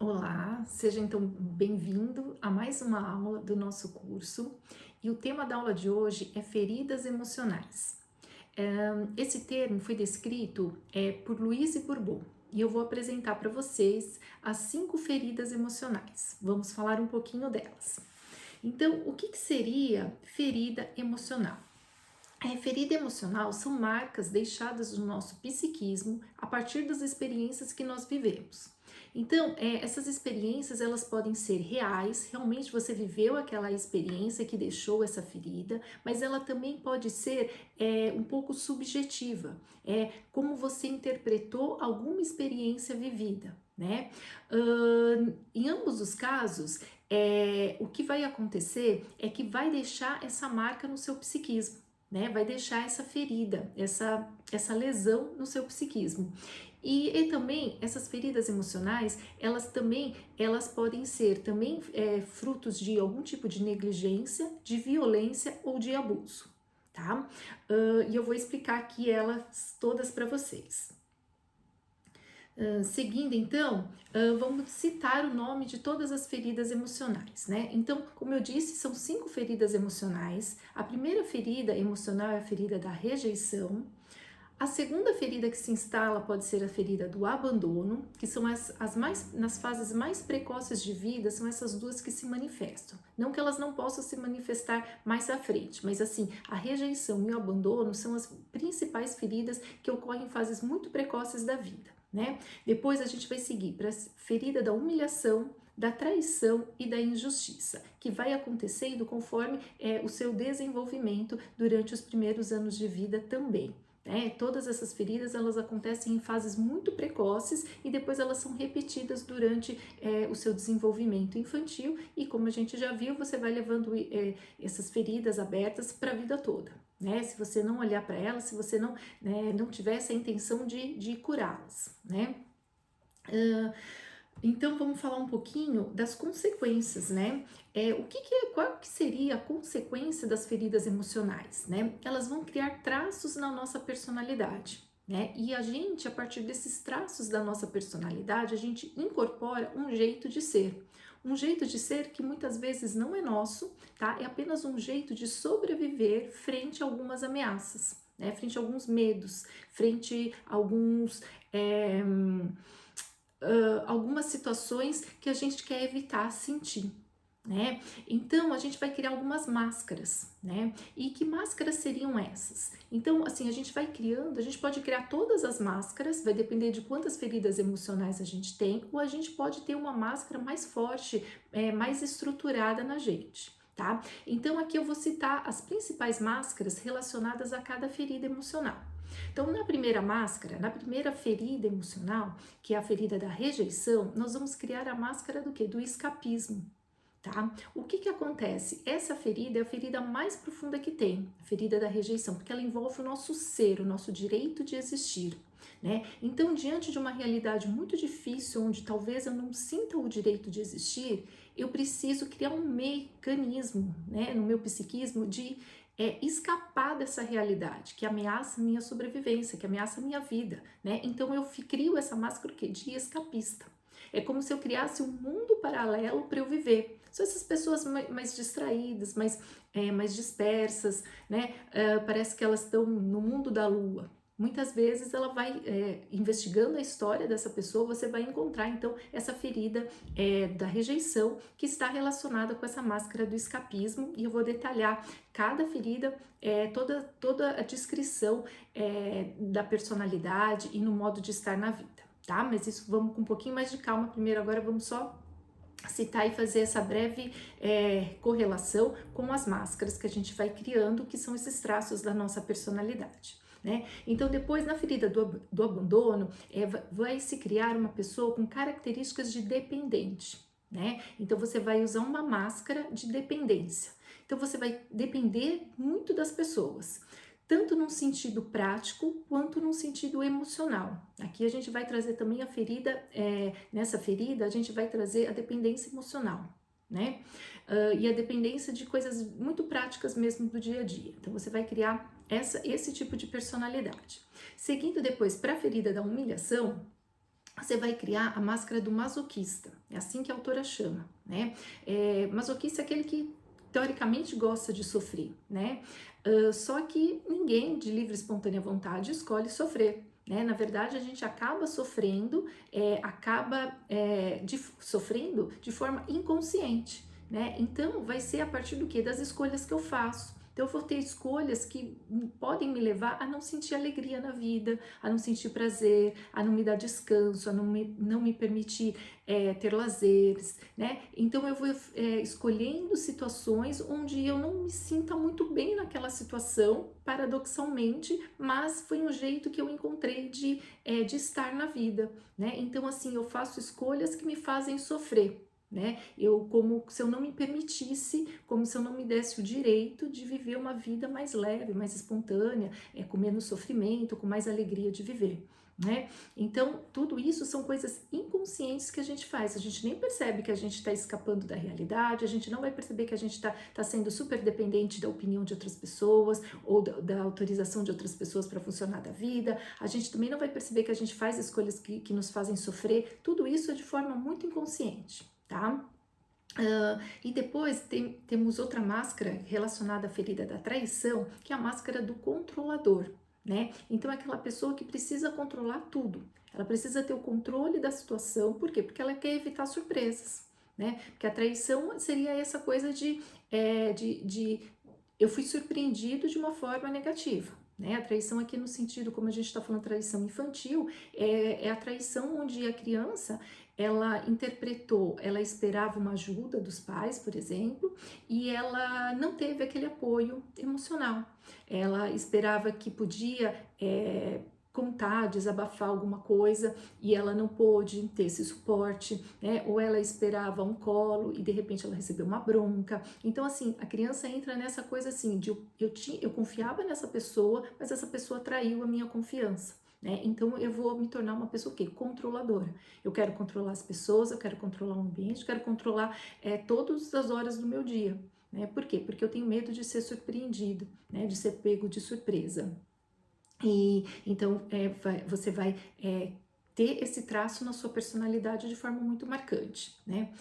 Olá, seja então bem-vindo a mais uma aula do nosso curso e o tema da aula de hoje é feridas emocionais. Esse termo foi descrito por Louise Bourbeau e eu vou apresentar para vocês as 5 feridas emocionais. Vamos falar um pouquinho delas. Então, o que seria ferida emocional? Ferida emocional são marcas deixadas no nosso psiquismo a partir das experiências que nós vivemos. Então, essas experiências elas podem ser reais, realmente você viveu aquela experiência que deixou essa ferida, mas ela também pode ser um pouco subjetiva, como você interpretou alguma experiência vivida, né? Em ambos os casos, o que vai acontecer é que vai deixar essa marca no seu psiquismo. Né, vai deixar essa ferida, essa lesão no seu psiquismo. E também essas feridas emocionais, elas podem ser também frutos de algum tipo de negligência, de violência ou de abuso, tá? E eu vou explicar aqui elas todas para vocês. Seguindo então, vamos citar o nome de todas as feridas emocionais, né? Então, como eu disse, são 5 feridas emocionais. A primeira ferida emocional é a ferida da rejeição. A segunda ferida que se instala pode ser a ferida do abandono, que são nas fases mais precoces de vida, são essas duas que se manifestam. Não que elas não possam se manifestar mais à frente, mas assim, a rejeição e o abandono são as principais feridas que ocorrem em fases muito precoces da vida, né? Depois a gente vai seguir para a ferida da humilhação, da traição e da injustiça, que vai acontecendo conforme o seu desenvolvimento durante os primeiros anos de vida também. Todas essas feridas elas acontecem em fases muito precoces e depois elas são repetidas durante o seu desenvolvimento infantil e como a gente já viu, você vai levando essas feridas abertas para a vida toda. Né? Se você não olhar para elas, se você não tiver essa intenção de curá-las. Né? Então vamos falar um pouquinho das consequências, né? Qual que seria a consequência das feridas emocionais, né? Elas vão criar traços na nossa personalidade, né? E a gente, a partir desses traços da nossa personalidade, a gente incorpora um jeito de ser. Um jeito de ser que muitas vezes não é nosso, tá? É apenas um jeito de sobreviver frente a algumas ameaças, né? Frente a alguns medos, frente a algumas situações que a gente quer evitar sentir, né? Então a gente vai criar algumas máscaras, né? E que máscaras seriam essas? Então, assim, a gente vai criando, a gente pode criar todas as máscaras, vai depender de quantas feridas emocionais a gente tem, ou a gente pode ter uma máscara mais forte, mais estruturada na gente. Tá? Então aqui eu vou citar as principais máscaras relacionadas a cada ferida emocional. Então, na primeira máscara, na primeira ferida emocional, que é a ferida da rejeição, nós vamos criar a máscara do quê? Do escapismo. Tá? O que acontece? Essa ferida é a ferida mais profunda que tem, a ferida da rejeição, porque ela envolve o nosso ser, o nosso direito de existir. Né? Então, diante de uma realidade muito difícil, onde talvez eu não sinta o direito de existir, eu preciso criar um mecanismo, né, no meu psiquismo de escapar dessa realidade que ameaça minha sobrevivência, que ameaça minha vida. Né? Então, eu crio essa máscara de escapista. É como se eu criasse um mundo paralelo para eu viver. São essas pessoas mais distraídas, mais dispersas, né? Parece que elas estão no mundo da lua. Muitas vezes ela vai investigando a história dessa pessoa, você vai encontrar então essa ferida da rejeição que está relacionada com essa máscara do escapismo e eu vou detalhar cada ferida, toda a descrição da personalidade e no modo de estar na vida. Tá? Mas isso vamos com um pouquinho mais de calma. Primeiro, agora vamos só citar e fazer essa breve correlação com as máscaras que a gente vai criando, que são esses traços da nossa personalidade. Né? Então, depois, na ferida do abandono, vai se criar uma pessoa com características de dependente. Né? Então, você vai usar uma máscara de dependência. Então, você vai depender muito das pessoas, tanto num sentido prático quanto num sentido emocional. Aqui a gente vai trazer também a ferida, nessa ferida a gente vai trazer a dependência emocional, né? E a dependência de coisas muito práticas mesmo do dia a dia. Então você vai criar esse tipo de personalidade. Seguindo depois para a ferida da humilhação, você vai criar a máscara do masoquista, é assim que a autora chama, né? Masoquista é aquele que teoricamente gosta de sofrer, né? Só que ninguém de livre e espontânea vontade escolhe sofrer, né? Na verdade, a gente acaba sofrendo, sofrendo de forma inconsciente, né? Então, vai ser a partir do quê? Das escolhas que eu faço. Então, eu vou ter escolhas que podem me levar a não sentir alegria na vida, a não sentir prazer, a não me dar descanso, a não me permitir ter lazeres, né? Então eu vou escolhendo situações onde eu não me sinta muito bem naquela situação, paradoxalmente, mas foi um jeito que eu encontrei de estar na vida, né? Então assim, eu faço escolhas que me fazem sofrer, né? Como se eu não me permitisse, como se eu não me desse o direito de viver uma vida mais leve, mais espontânea, com menos sofrimento, com mais alegria de viver, né? Então, tudo isso são coisas inconscientes que a gente faz. A gente nem percebe que a gente está escapando da realidade, a gente não vai perceber que a gente está sendo super dependente da opinião de outras pessoas ou da autorização de outras pessoas para funcionar da vida. A gente também não vai perceber que a gente faz escolhas que nos fazem sofrer. Tudo isso é de forma muito inconsciente, tá? E depois temos outra máscara relacionada à ferida da traição, que é a máscara do controlador, né? Então é aquela pessoa que precisa controlar tudo. Ela precisa ter o controle da situação, por quê? Porque ela quer evitar surpresas, né? Porque a traição seria essa coisa de eu fui surpreendido de uma forma negativa. Né? A traição aqui no sentido, como a gente está falando, traição infantil, é a traição onde a criança ela interpretou, ela esperava uma ajuda dos pais, por exemplo, e ela não teve aquele apoio emocional. Ela esperava que podia contar, desabafar alguma coisa e ela não pôde ter esse suporte, né? Ou ela esperava um colo e de repente ela recebeu uma bronca. Então, assim, a criança entra nessa coisa assim, eu confiava nessa pessoa, mas essa pessoa traiu a minha confiança. Né? Então eu vou me tornar uma pessoa o quê? Controladora. Eu quero controlar as pessoas, eu quero controlar o ambiente, eu quero controlar todas as horas do meu dia. Né? Por quê? Porque eu tenho medo de ser surpreendido, né? De ser pego de surpresa. E então você vai ter esse traço na sua personalidade de forma muito marcante, né?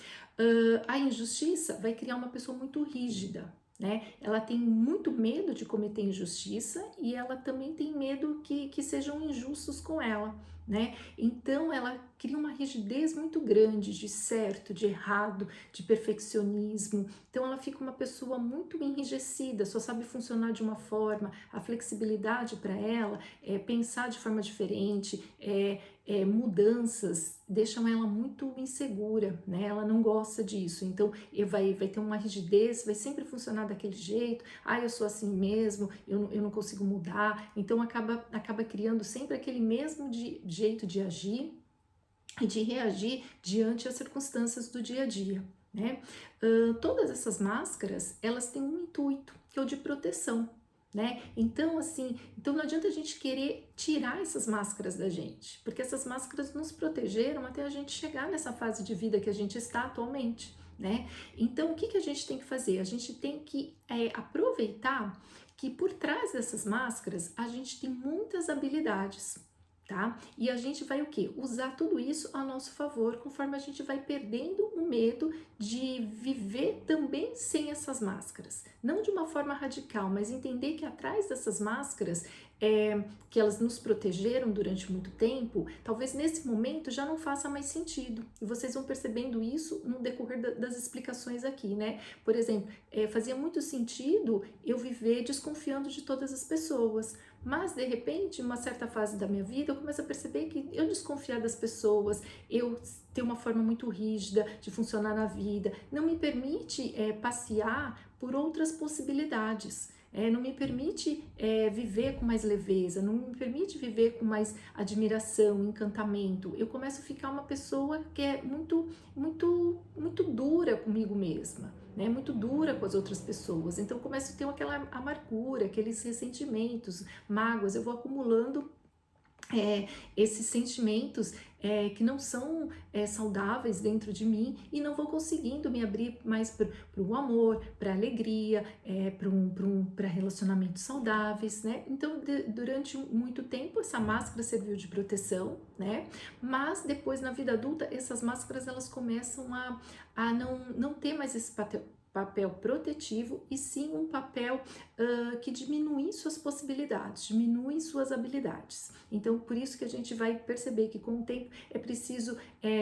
A injustiça vai criar uma pessoa muito rígida, né? Ela tem muito medo de cometer injustiça e ela também tem medo que sejam injustos com ela, né? Então ela cria uma rigidez muito grande de certo, de errado, de perfeccionismo. Então ela fica uma pessoa muito enrijecida, só sabe funcionar de uma forma. A flexibilidade para ela é pensar de forma diferente, mudanças deixam ela muito insegura, né? Ela não gosta disso, então vai ter uma rigidez, vai sempre funcionar daquele jeito. Eu sou assim mesmo, eu não consigo mudar. Então acaba criando sempre aquele mesmo jeito de agir e de reagir diante as circunstâncias do dia a dia, né? Todas essas máscaras, elas têm um intuito, que é o de proteção, né? Então, assim, não adianta a gente querer tirar essas máscaras da gente, porque essas máscaras nos protegeram até a gente chegar nessa fase de vida que a gente está atualmente, né? Então, o que a gente tem que fazer? A gente tem que aproveitar que por trás dessas máscaras a gente tem muitas habilidades, tá? E a gente vai o quê? Usar tudo isso a nosso favor, conforme a gente vai perdendo o medo de viver também sem essas máscaras. Não de uma forma radical, mas entender que atrás dessas máscaras, que elas nos protegeram durante muito tempo, talvez nesse momento já não faça mais sentido. E vocês vão percebendo isso no decorrer das explicações aqui, né? Por exemplo, fazia muito sentido eu viver desconfiando de todas as pessoas, mas de repente, em uma certa fase da minha vida, eu começo a perceber que eu desconfiar das pessoas, eu ter uma forma muito rígida de funcionar na vida, não me permite passear por outras possibilidades. Não me permite viver com mais leveza, não me permite viver com mais admiração, encantamento. Eu começo a ficar uma pessoa que é muito, muito, muito dura comigo mesma, né? Muito dura com as outras pessoas. Então eu começo a ter aquela amargura, aqueles ressentimentos, mágoas. Eu vou acumulando esses sentimentos que não são saudáveis dentro de mim e não vou conseguindo me abrir mais para o amor, para a alegria, para relacionamentos saudáveis, né? Então, durante muito tempo, essa máscara serviu de proteção, né? Mas depois, na vida adulta, essas máscaras elas começam a não ter mais esse papel protetivo e sim um papel que diminui suas possibilidades, diminui suas habilidades. Então, por isso que a gente vai perceber que com o tempo é preciso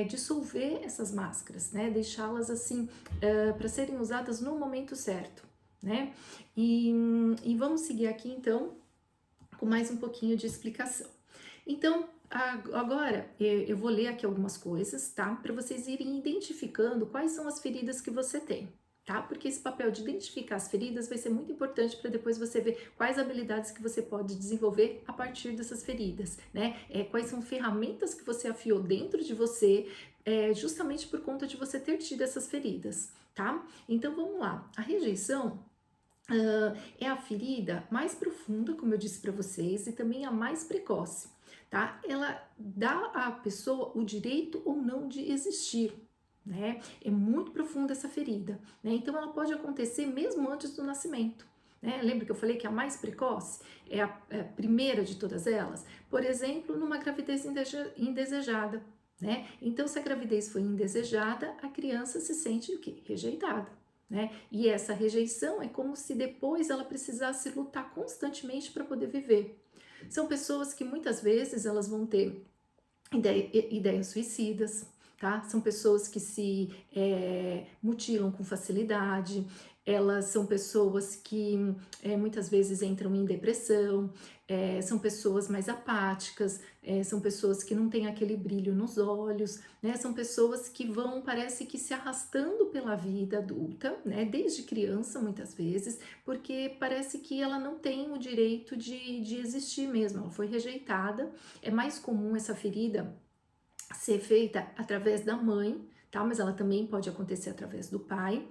dissolver essas máscaras, né? Deixá-las assim para serem usadas no momento certo, né? E vamos seguir aqui então com mais um pouquinho de explicação. Então, agora eu vou ler aqui algumas coisas, tá? Para vocês irem identificando quais são as feridas que você tem. Tá? Porque esse papel de identificar as feridas vai ser muito importante para depois você ver quais habilidades que você pode desenvolver a partir dessas feridas, né? Quais são ferramentas que você afiou dentro de você, justamente por conta de você ter tido essas feridas, tá? Então vamos lá. A rejeição é a ferida mais profunda, como eu disse para vocês, e também a mais precoce, tá? Ela dá à pessoa o direito ou não de existir, né? É muito profunda essa ferida, né? Então ela pode acontecer mesmo antes do nascimento, né? Lembra que eu falei que a mais precoce é a primeira de todas elas? Por exemplo, numa gravidez indesejada, né? Então, se a gravidez foi indesejada, a criança se sente o quê? Rejeitada, né? E essa rejeição é como se depois ela precisasse lutar constantemente para poder viver. São pessoas que muitas vezes elas vão ter ideias suicidas, tá? São pessoas que se mutilam com facilidade, elas são pessoas que muitas vezes entram em depressão, são pessoas mais apáticas, são pessoas que não têm aquele brilho nos olhos, né? São pessoas que vão, parece que se arrastando pela vida adulta, né? Desde criança, muitas vezes, porque parece que ela não tem o direito de existir mesmo, ela foi rejeitada. É mais comum essa ferida ser feita através da mãe, tá? Mas ela também pode acontecer através do pai.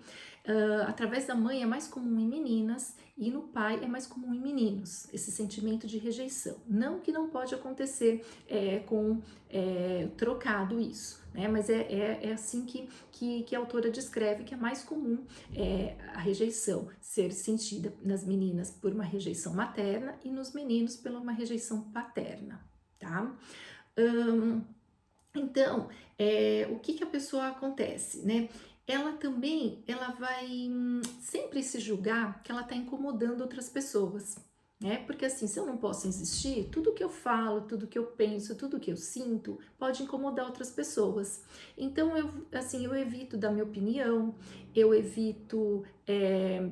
Através da mãe é mais comum em meninas e no pai é mais comum em meninos, esse sentimento de rejeição. Não que não pode acontecer com trocado isso, né? Mas é assim que a autora descreve que é mais comum a rejeição ser sentida nas meninas por uma rejeição materna e nos meninos por uma rejeição paterna, tá? Então, o que a pessoa acontece, né? Ela vai sempre se julgar que ela está incomodando outras pessoas, né? Porque assim, se eu não posso existir, tudo que eu falo, tudo que eu penso, tudo que eu sinto pode incomodar outras pessoas. Então, eu evito dar minha opinião, eu evito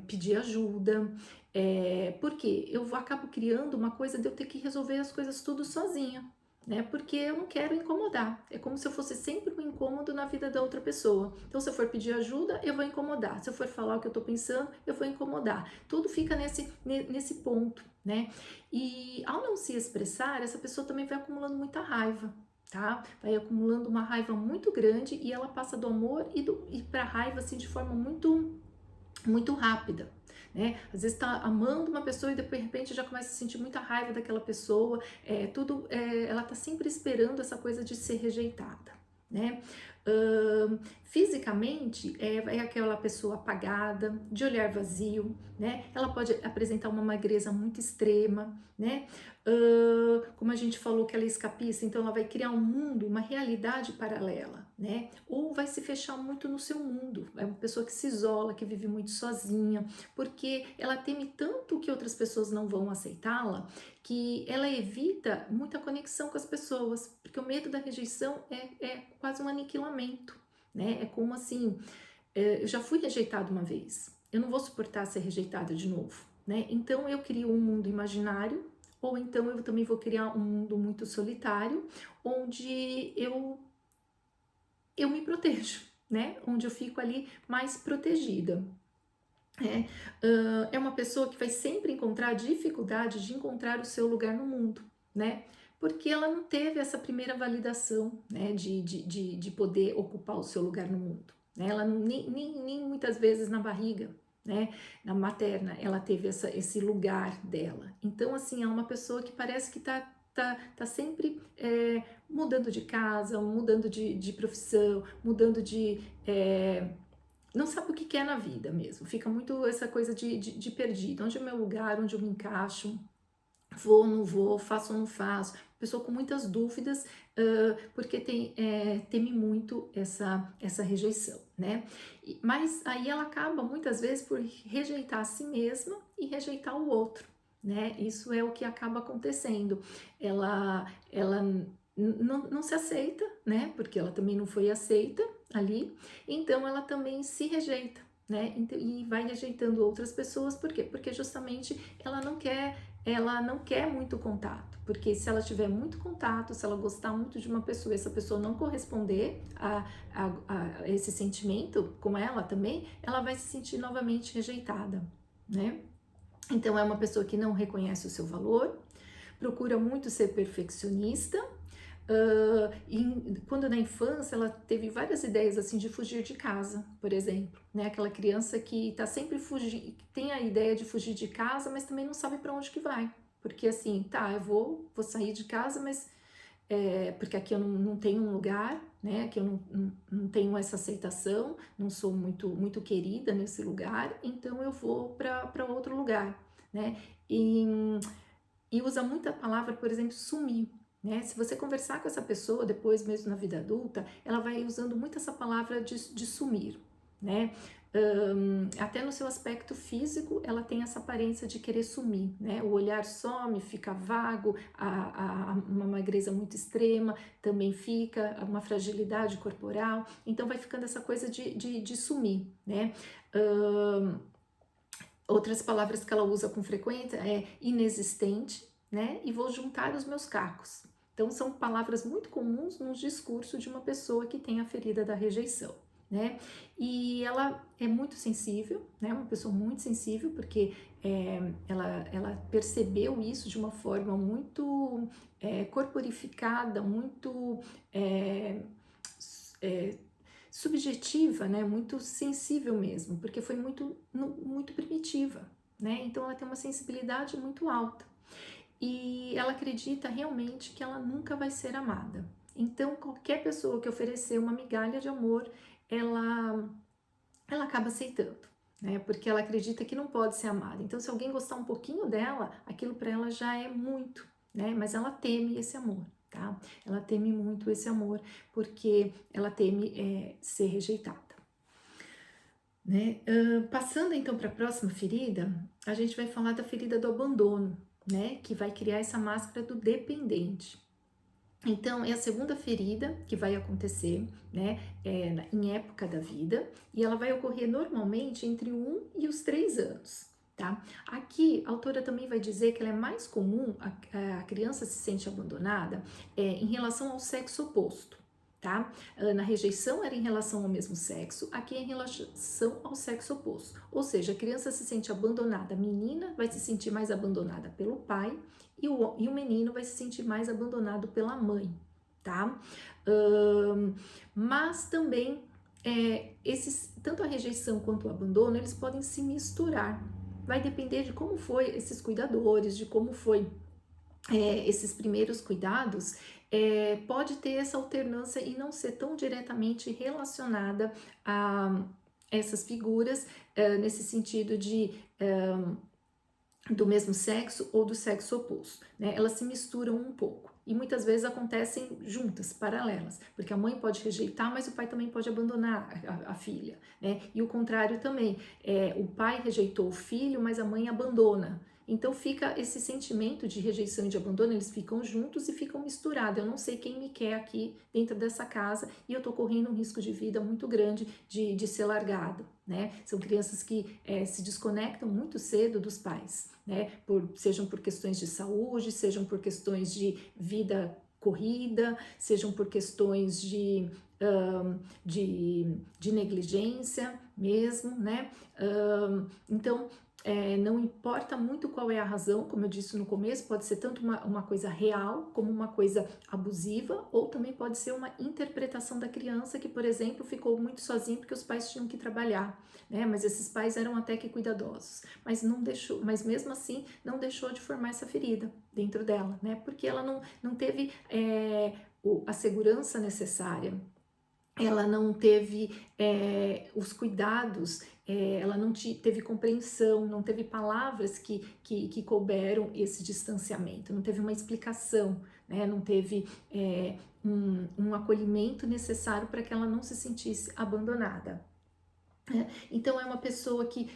pedir ajuda, porque eu acabo criando uma coisa de eu ter que resolver as coisas tudo sozinha, né? Porque eu não quero incomodar. É como se eu fosse sempre um incômodo na vida da outra pessoa. Então, se eu for pedir ajuda, eu vou incomodar. Se eu for falar o que eu tô pensando, eu vou incomodar. Tudo fica nesse ponto, né? E ao não se expressar, essa pessoa também vai acumulando muita raiva, tá? Vai acumulando uma raiva muito grande e ela passa do amor e pra raiva assim de forma muito rápida, né? Às vezes tá amando uma pessoa e de repente já começa a sentir muita raiva daquela pessoa, ela tá sempre esperando essa coisa de ser rejeitada, né? Fisicamente é aquela pessoa apagada, de olhar vazio, né? Ela pode apresentar uma magreza muito extrema, né? Como a gente falou que ela é escapista, então ela vai criar um mundo, uma realidade paralela, né? Ou vai se fechar muito no seu mundo, é uma pessoa que se isola, que vive muito sozinha, porque ela teme tanto que outras pessoas não vão aceitá-la, que ela evita muita conexão com as pessoas, porque o medo da rejeição é quase um aniquilamento, né? É como assim, eu já fui rejeitada uma vez, eu não vou suportar ser rejeitada de novo, né? Então eu crio um mundo imaginário, ou então eu também vou criar um mundo muito solitário, onde eu me protejo, né? Onde eu fico ali mais protegida. É uma pessoa que vai sempre encontrar dificuldade de encontrar o seu lugar no mundo, né? Porque ela não teve essa primeira validação, né? De poder ocupar o seu lugar no mundo, né? Ela nem muitas vezes na barriga, né? Na materna, ela teve esse lugar dela. Então, assim, é uma pessoa que parece que tá tá sempre mudando de casa, mudando de profissão, mudando não sabe o que quer na vida mesmo, fica muito essa coisa de perdido, onde é o meu lugar, onde eu me encaixo, vou, não vou, faço ou não faço, pessoa com muitas dúvidas, porque teme muito essa rejeição, né? Mas aí ela acaba muitas vezes por rejeitar a si mesma e rejeitar o outro, né? Isso é o que acaba acontecendo. Ela não se aceita, né? Porque ela também não foi aceita ali, então ela também se rejeita, né? E vai rejeitando outras pessoas, por quê? Porque justamente ela não quer muito contato, porque se ela tiver muito contato, se ela gostar muito de uma pessoa e essa pessoa não corresponder a esse sentimento com ela também, ela vai se sentir novamente rejeitada, né? Então é uma pessoa que não reconhece o seu valor, procura muito ser perfeccionista, quando na infância ela teve várias ideias assim de fugir de casa, por exemplo, né? Aquela criança que está sempre fugindo, tem a ideia de fugir de casa, mas também não sabe para onde que vai, porque assim, tá, eu vou sair de casa, mas porque aqui eu não tenho um lugar, né? Aqui eu não tenho essa aceitação, não sou muito querida nesse lugar, então eu vou para outro lugar, né? E usa muita palavra, por exemplo, sumir, né? Se você conversar com essa pessoa depois, mesmo na vida adulta, ela vai usando muito essa palavra de sumir, né? Até no seu aspecto físico, ela tem essa aparência de querer sumir, né? O olhar some, fica vago, uma magreza muito extrema também fica, uma fragilidade corporal, então vai ficando essa coisa de sumir, né? Outras palavras que ela usa com frequência é inexistente, né? E vou juntar os meus cacos. Então, são palavras muito comuns no discurso de uma pessoa que tem a ferida da rejeição, né? E ela é muito sensível, né? Uma pessoa muito sensível, porque ela percebeu isso de uma forma muito corporificada, muito subjetiva, né? Muito sensível mesmo, porque foi muito primitiva, né? Então ela tem uma sensibilidade muito alta e ela acredita realmente que ela nunca vai ser amada. Então qualquer pessoa que oferecer uma migalha de amor, ela acaba aceitando, né? Porque ela acredita que não pode ser amada. Então se alguém gostar um pouquinho dela, aquilo para ela já é muito, né? Mas ela teme esse amor. Tá? Ela teme muito esse amor porque ela teme ser rejeitada. Né? Passando então para a próxima ferida, a gente vai falar da ferida do abandono, né? Que vai criar essa máscara do dependente. Então, é a segunda ferida que vai acontecer, né, em época da vida, e ela vai ocorrer normalmente entre 1 e os 3 anos. Tá? Aqui, a autora também vai dizer que ela é mais comum, a criança se sente abandonada em relação ao sexo oposto, tá? Na rejeição era em relação ao mesmo sexo, aqui é em relação ao sexo oposto. Ou seja, a criança se sente abandonada, a menina vai se sentir mais abandonada pelo pai e o menino vai se sentir mais abandonado pela mãe, tá? Mas também tanto a rejeição quanto o abandono, eles podem se misturar. Vai depender de como foi esses cuidadores, de como foi esses primeiros cuidados, pode ter essa alternância e não ser tão diretamente relacionada a essas figuras, nesse sentido do mesmo sexo ou do sexo oposto, né? Elas se misturam um pouco e muitas vezes acontecem juntas, paralelas, porque a mãe pode rejeitar, mas o pai também pode abandonar a filha, né? E o contrário também, o pai rejeitou o filho, mas a mãe abandona. Então fica esse sentimento de rejeição e de abandono, eles ficam juntos e ficam misturados. Eu não sei quem me quer aqui dentro dessa casa e eu tô correndo um risco de vida muito grande de ser largado, né? São crianças que se desconectam muito cedo dos pais, né? Sejam por questões de saúde, sejam por questões de vida corrida, sejam por questões de negligência mesmo, né? Então não importa muito qual é a razão, como eu disse no começo, pode ser tanto uma coisa real como uma coisa abusiva, ou também pode ser uma interpretação da criança que, por exemplo, ficou muito sozinha porque os pais tinham que trabalhar, né? Mas esses pais eram até que cuidadosos, mas não deixou, mas mesmo assim não deixou de formar essa ferida dentro dela, né? Porque ela não teve a segurança necessária, ela não teve os cuidados, ela não teve compreensão, não teve palavras que couberam esse distanciamento, não teve uma explicação, né? Não teve um acolhimento necessário para que ela não se sentisse abandonada. Então é uma pessoa que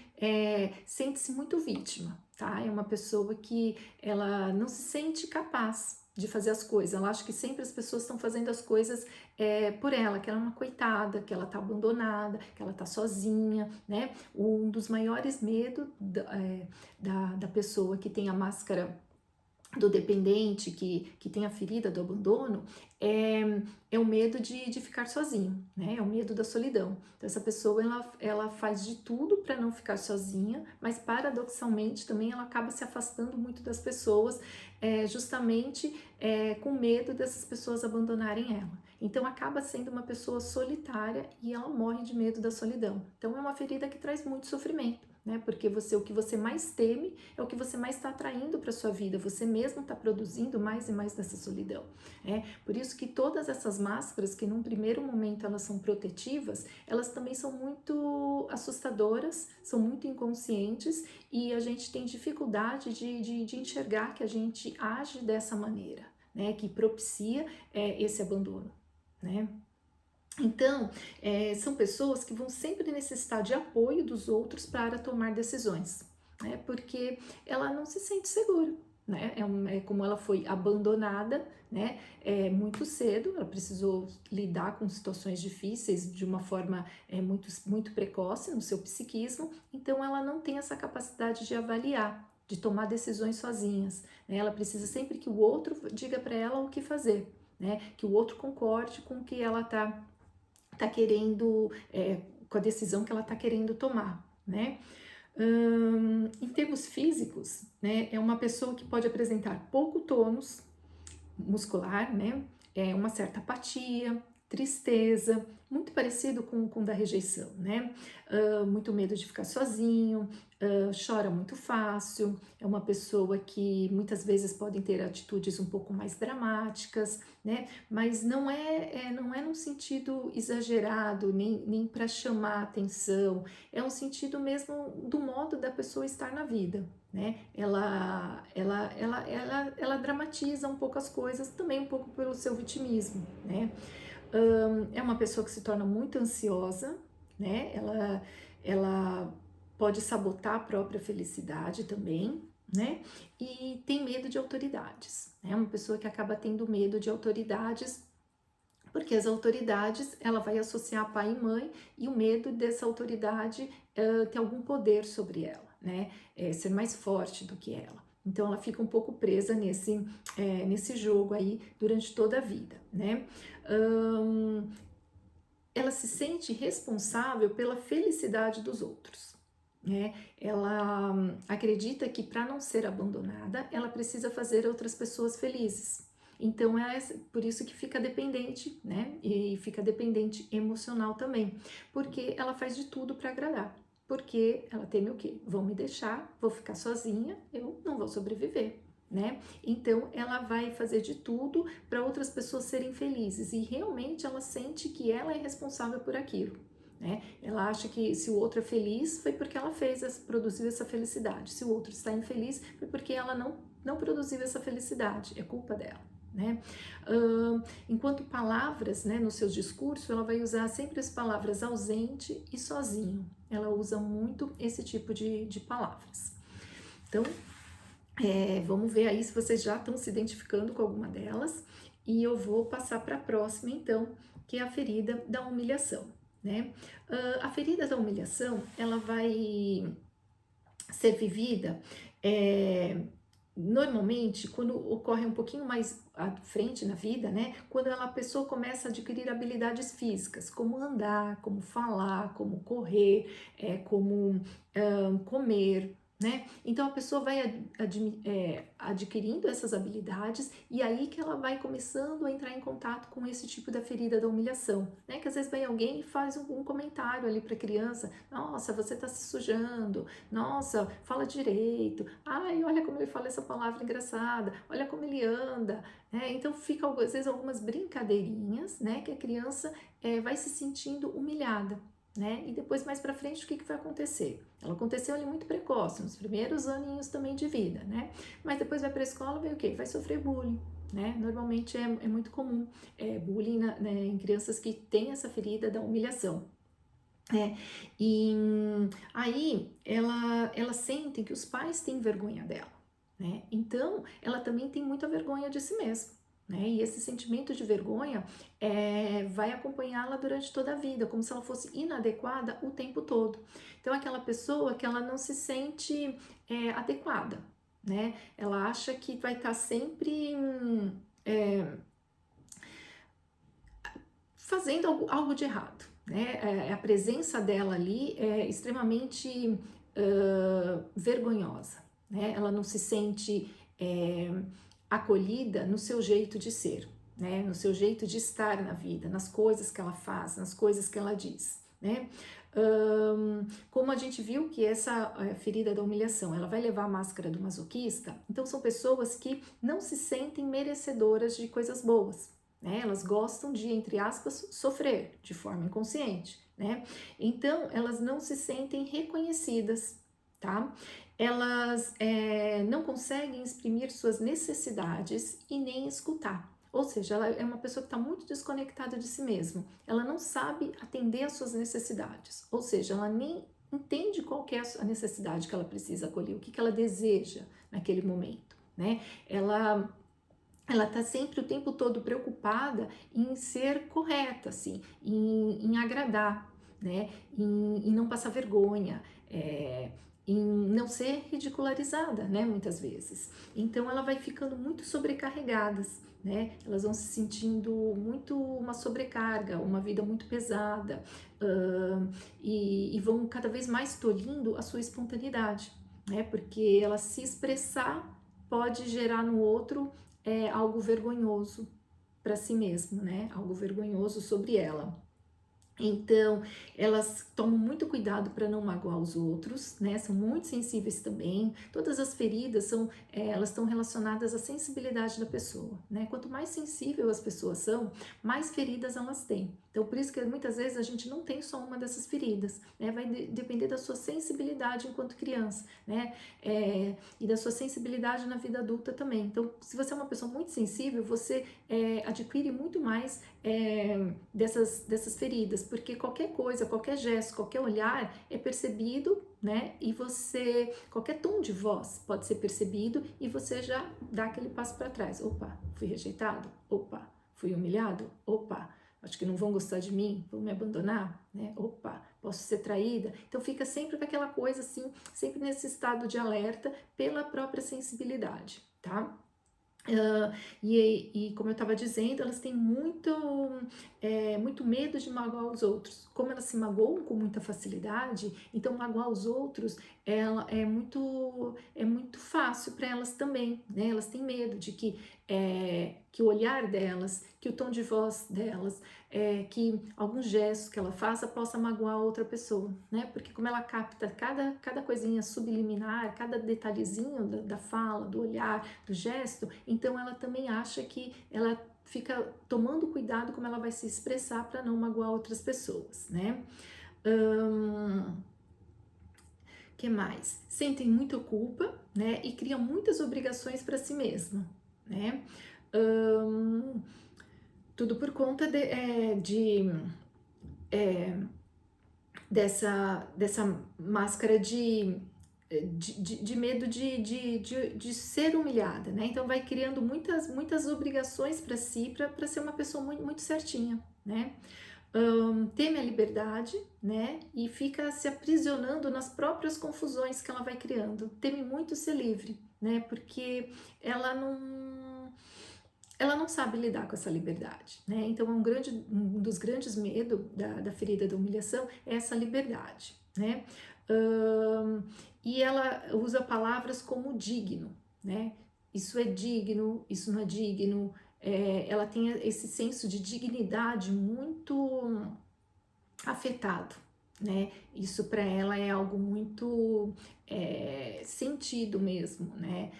sente-se muito vítima, tá? É uma pessoa que ela não se sente capaz de fazer as coisas. Ela acha que sempre as pessoas estão fazendo as coisas por ela, que ela é uma coitada, que ela tá abandonada, que ela tá sozinha, né? Um dos maiores medos da pessoa que tem a máscara do dependente, que tem a ferida do abandono, é o medo de ficar sozinho, né? É o medo da solidão. Então, essa pessoa, ela faz de tudo para não ficar sozinha, mas paradoxalmente também ela acaba se afastando muito das pessoas, justamente com medo dessas pessoas abandonarem ela. Então, acaba sendo uma pessoa solitária e ela morre de medo da solidão. Então, é uma ferida que traz muito sofrimento, né? Porque o que você mais teme é o que você mais está atraindo para sua vida. Você mesmo está produzindo mais e mais dessa solidão. Por isso que todas essas máscaras, que num primeiro momento elas são protetivas, elas também são muito assustadoras, são muito inconscientes e a gente tem dificuldade de enxergar que a gente age dessa maneira, né? Que propicia esse abandono, né? Então, são pessoas que vão sempre necessitar de apoio dos outros para tomar decisões, né? Porque ela não se sente segura, né? Como ela foi abandonada, né? Muito cedo, ela precisou lidar com situações difíceis de uma forma muito precoce no seu psiquismo, então ela não tem essa capacidade de avaliar, de tomar decisões sozinhas, né? Ela precisa sempre que o outro diga para ela o que fazer, né? Que o outro concorde com o que ela tá querendo, com a decisão que ela está querendo tomar, né? Em termos físicos, né, é uma pessoa que pode apresentar pouco tônus muscular, né? Uma certa apatia, tristeza, muito parecido com o da rejeição, né? Muito medo de ficar sozinho, chora muito fácil, é uma pessoa que muitas vezes podem ter atitudes um pouco mais dramáticas, né? Mas não é num sentido exagerado, nem para chamar atenção, é um sentido mesmo do modo da pessoa estar na vida, né? Ela dramatiza um pouco as coisas, também um pouco pelo seu vitimismo, né? É uma pessoa que se torna muito ansiosa, né? Ela pode sabotar a própria felicidade também, né? E tem medo de autoridades, né? É uma pessoa que acaba tendo medo de autoridades, porque as autoridades ela vai associar pai e mãe e o medo dessa autoridade ter algum poder sobre ela, né? Ser mais forte do que ela. Então ela fica um pouco presa nesse jogo aí durante toda a vida, né? Ela se sente responsável pela felicidade dos outros, né? Ela acredita que para não ser abandonada, ela precisa fazer outras pessoas felizes. Então é por isso que fica dependente, né? E fica dependente emocional também, porque ela faz de tudo para agradar. Porque ela teme o quê? Vão me deixar, vou ficar sozinha, eu não vou sobreviver, né? Então ela vai fazer de tudo para outras pessoas serem felizes e realmente ela sente que ela é responsável por aquilo, né? Ela acha que se o outro é feliz foi porque ela produziu essa felicidade. Se o outro está infeliz foi porque ela não produziu essa felicidade. É culpa dela, né? Enquanto palavras, né, nos seus discursos, ela vai usar sempre as palavras ausente e sozinho. Ela usa muito esse tipo de palavras. Então, vamos ver aí se vocês já estão se identificando com alguma delas. E eu vou passar para a próxima, então, que é a ferida da humilhação, né? A ferida da humilhação, ela vai ser vivida normalmente quando ocorre um pouquinho mais à frente na vida, né? Quando a pessoa começa a adquirir habilidades físicas, como andar, como falar, como correr, como comer, né? Então a pessoa vai adquirindo essas habilidades e aí que ela vai começando a entrar em contato com esse tipo da ferida da humilhação, né? Que às vezes vem alguém e faz um comentário ali para a criança: nossa, você está se sujando, nossa, fala direito, ai, olha como ele fala essa palavra engraçada, olha como ele anda, né? Então fica às vezes algumas brincadeirinhas, né? Que a criança vai se sentindo humilhada. Né? E depois mais para frente o que vai acontecer? Ela aconteceu ali muito precoce, nos primeiros aninhos também de vida, né? Mas depois vai para a escola, vai o quê? Vai sofrer bullying, né? Normalmente é muito comum bullying né, em crianças que têm essa ferida da humilhação. E aí elas sentem que os pais têm vergonha dela, né? Então ela também tem muita vergonha de si mesma. Né? E esse sentimento de vergonha vai acompanhá-la durante toda a vida, como se ela fosse inadequada o tempo todo. Então, aquela pessoa que ela não se sente adequada, né? Ela acha que vai estar sempre fazendo algo de errado, né? A presença dela ali é extremamente vergonhosa, né? Ela não se sente acolhida no seu jeito de ser, né? No seu jeito de estar na vida, nas coisas que ela faz, nas coisas que ela diz, né? Como a gente viu que essa ferida da humilhação, ela vai levar a máscara do masoquista, então são pessoas que não se sentem merecedoras de coisas boas, né? Elas gostam de, entre aspas, sofrer de forma inconsciente, né? Então elas não se sentem reconhecidas, tá? Elas não conseguem exprimir suas necessidades e nem escutar. Ou seja, ela é uma pessoa que está muito desconectada de si mesma. Ela não sabe atender às suas necessidades. Ou seja, ela nem entende qual que é a necessidade que ela precisa acolher, o que ela deseja naquele momento, né? Ela está sempre o tempo todo preocupada em ser correta, assim, em agradar, né? Em não passar vergonha, em não ser ridicularizada, né? Muitas vezes. Então ela vai ficando muito sobrecarregadas, né? Elas vão se sentindo muito uma sobrecarga, uma vida muito pesada, e vão cada vez mais tolhindo a sua espontaneidade, né? Porque ela se expressar pode gerar no outro algo vergonhoso para si mesmo, né? Algo vergonhoso sobre ela. Então, elas tomam muito cuidado para não magoar os outros, né? São muito sensíveis também. Todas as feridas elas estão relacionadas à sensibilidade da pessoa, né? Quanto mais sensível as pessoas são, mais feridas elas têm. Então, por isso que muitas vezes a gente não tem só uma dessas feridas, né? Vai depender da sua sensibilidade enquanto criança, né? E da sua sensibilidade na vida adulta também. Então, se você é uma pessoa muito sensível, você adquire muito mais dessas feridas, porque qualquer coisa, qualquer gesto, qualquer olhar é percebido, né? E qualquer tom de voz pode ser percebido e você já dá aquele passo para trás. Opa, fui rejeitado? Opa, fui humilhado? Opa, acho que não vão gostar de mim, vão me abandonar, né? Opa, posso ser traída. Então fica sempre com aquela coisa assim, sempre nesse estado de alerta pela própria sensibilidade, tá? E como eu estava dizendo, elas têm muito medo de magoar os outros. Como elas se magoam com muita facilidade, então magoar os outros é muito fácil para elas também, né? Elas têm medo de que o olhar delas, que o tom de voz delas, que alguns gestos que ela faça possa magoar outra pessoa, né? Porque como ela capta cada coisinha subliminar, cada detalhezinho da fala, do olhar, do gesto, então ela também acha que ela fica tomando cuidado como ela vai se expressar para não magoar outras pessoas, né? Que mais? Sentem muita culpa, né? E criam muitas obrigações para si mesma, né? Tudo por conta dessa máscara de medo de ser humilhada, né? Então vai criando muitas obrigações para si, para ser uma pessoa muito, muito certinha, né? Teme a liberdade, né? E fica se aprisionando nas próprias confusões que ela vai criando. Teme muito ser livre, né? Porque ela ela não sabe lidar com essa liberdade, né? Então, um dos grandes medos da ferida da humilhação é essa liberdade, né? Ahn, e ela usa palavras como digno, né? Isso é digno, isso não é digno. Ela tem esse senso de dignidade muito afetado, né? Isso para ela é algo muito sentido mesmo, né?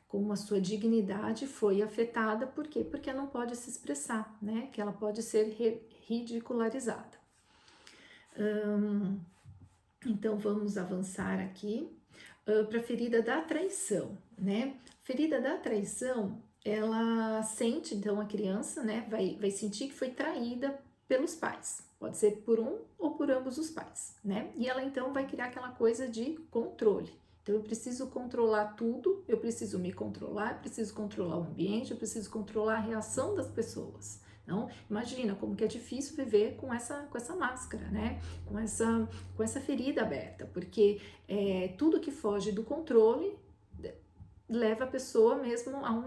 Como a sua dignidade foi afetada, por quê? Porque ela não pode se expressar, né? Que ela pode ser ridicularizada. Então vamos avançar aqui para a ferida da traição, né? Ferida da traição, ela sente, então a criança, né, vai sentir que foi traída pelos pais. Pode ser por um ou por ambos os pais, né? E ela então vai criar aquela coisa de controle. Então eu preciso controlar tudo, eu preciso me controlar, eu preciso controlar o ambiente, eu preciso controlar a reação das pessoas. Então, imagina como que é difícil viver com essa máscara, né? Com essa ferida aberta, porque tudo que foge do controle leva a pessoa mesmo a um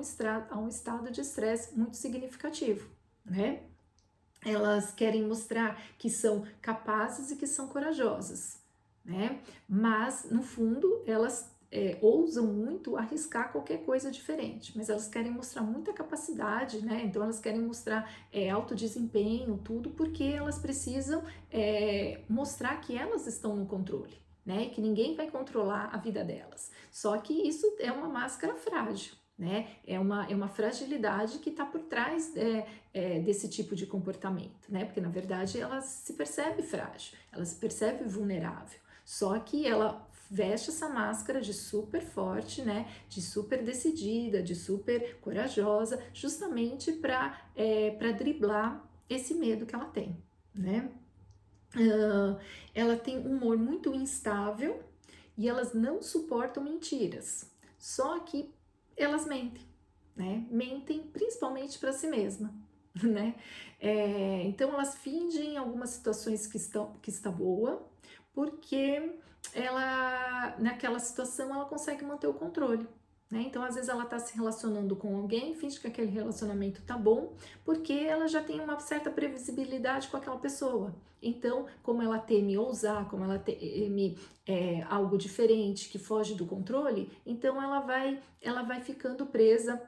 estado de estresse muito significativo, né? Elas querem mostrar que são capazes e que são corajosas, né? Mas, no fundo, elas ousam muito arriscar qualquer coisa diferente, mas elas querem mostrar muita capacidade, né? Então elas querem mostrar alto desempenho, tudo, porque elas precisam mostrar que elas estão no controle, né? Que ninguém vai controlar a vida delas. Só que isso é uma máscara frágil, né? É uma fragilidade que está por trás desse tipo de comportamento, né? Porque na verdade ela se percebe frágil, ela se percebe vulnerável. Só que ela veste essa máscara de super forte, né? De super decidida, de super corajosa, justamente para driblar esse medo que ela tem, né? Ela tem um humor muito instável e elas não suportam mentiras. Só que elas mentem, né? Mentem principalmente para si mesma, né? Então elas fingem algumas situações que está boa, porque ela naquela situação ela consegue manter o controle, né? Então às vezes ela está se relacionando com alguém, finge que aquele relacionamento tá bom, porque ela já tem uma certa previsibilidade com aquela pessoa. Então, como ela teme ousar, como ela teme algo diferente que foge do controle, então ela vai ficando presa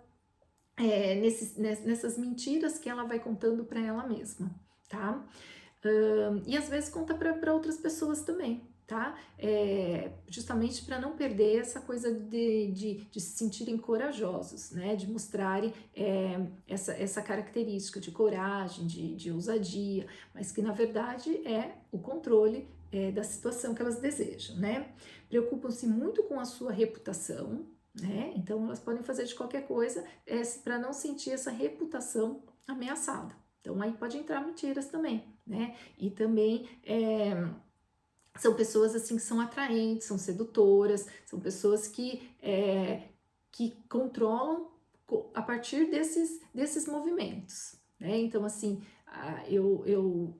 nessas mentiras que ela vai contando para ela mesma, tá? E às vezes conta para outras pessoas também, tá? Justamente para não perder essa coisa de se sentirem corajosos, né? De mostrarem essa característica de coragem, de ousadia, mas que na verdade é o controle da situação que elas desejam, né? Preocupam-se muito com a sua reputação, né? Então elas podem fazer de qualquer coisa para não sentir essa reputação ameaçada. Então aí pode entrar mentiras também, né? E também são pessoas assim que são atraentes, são sedutoras, são pessoas que controlam a partir desses movimentos, né? Então assim, eu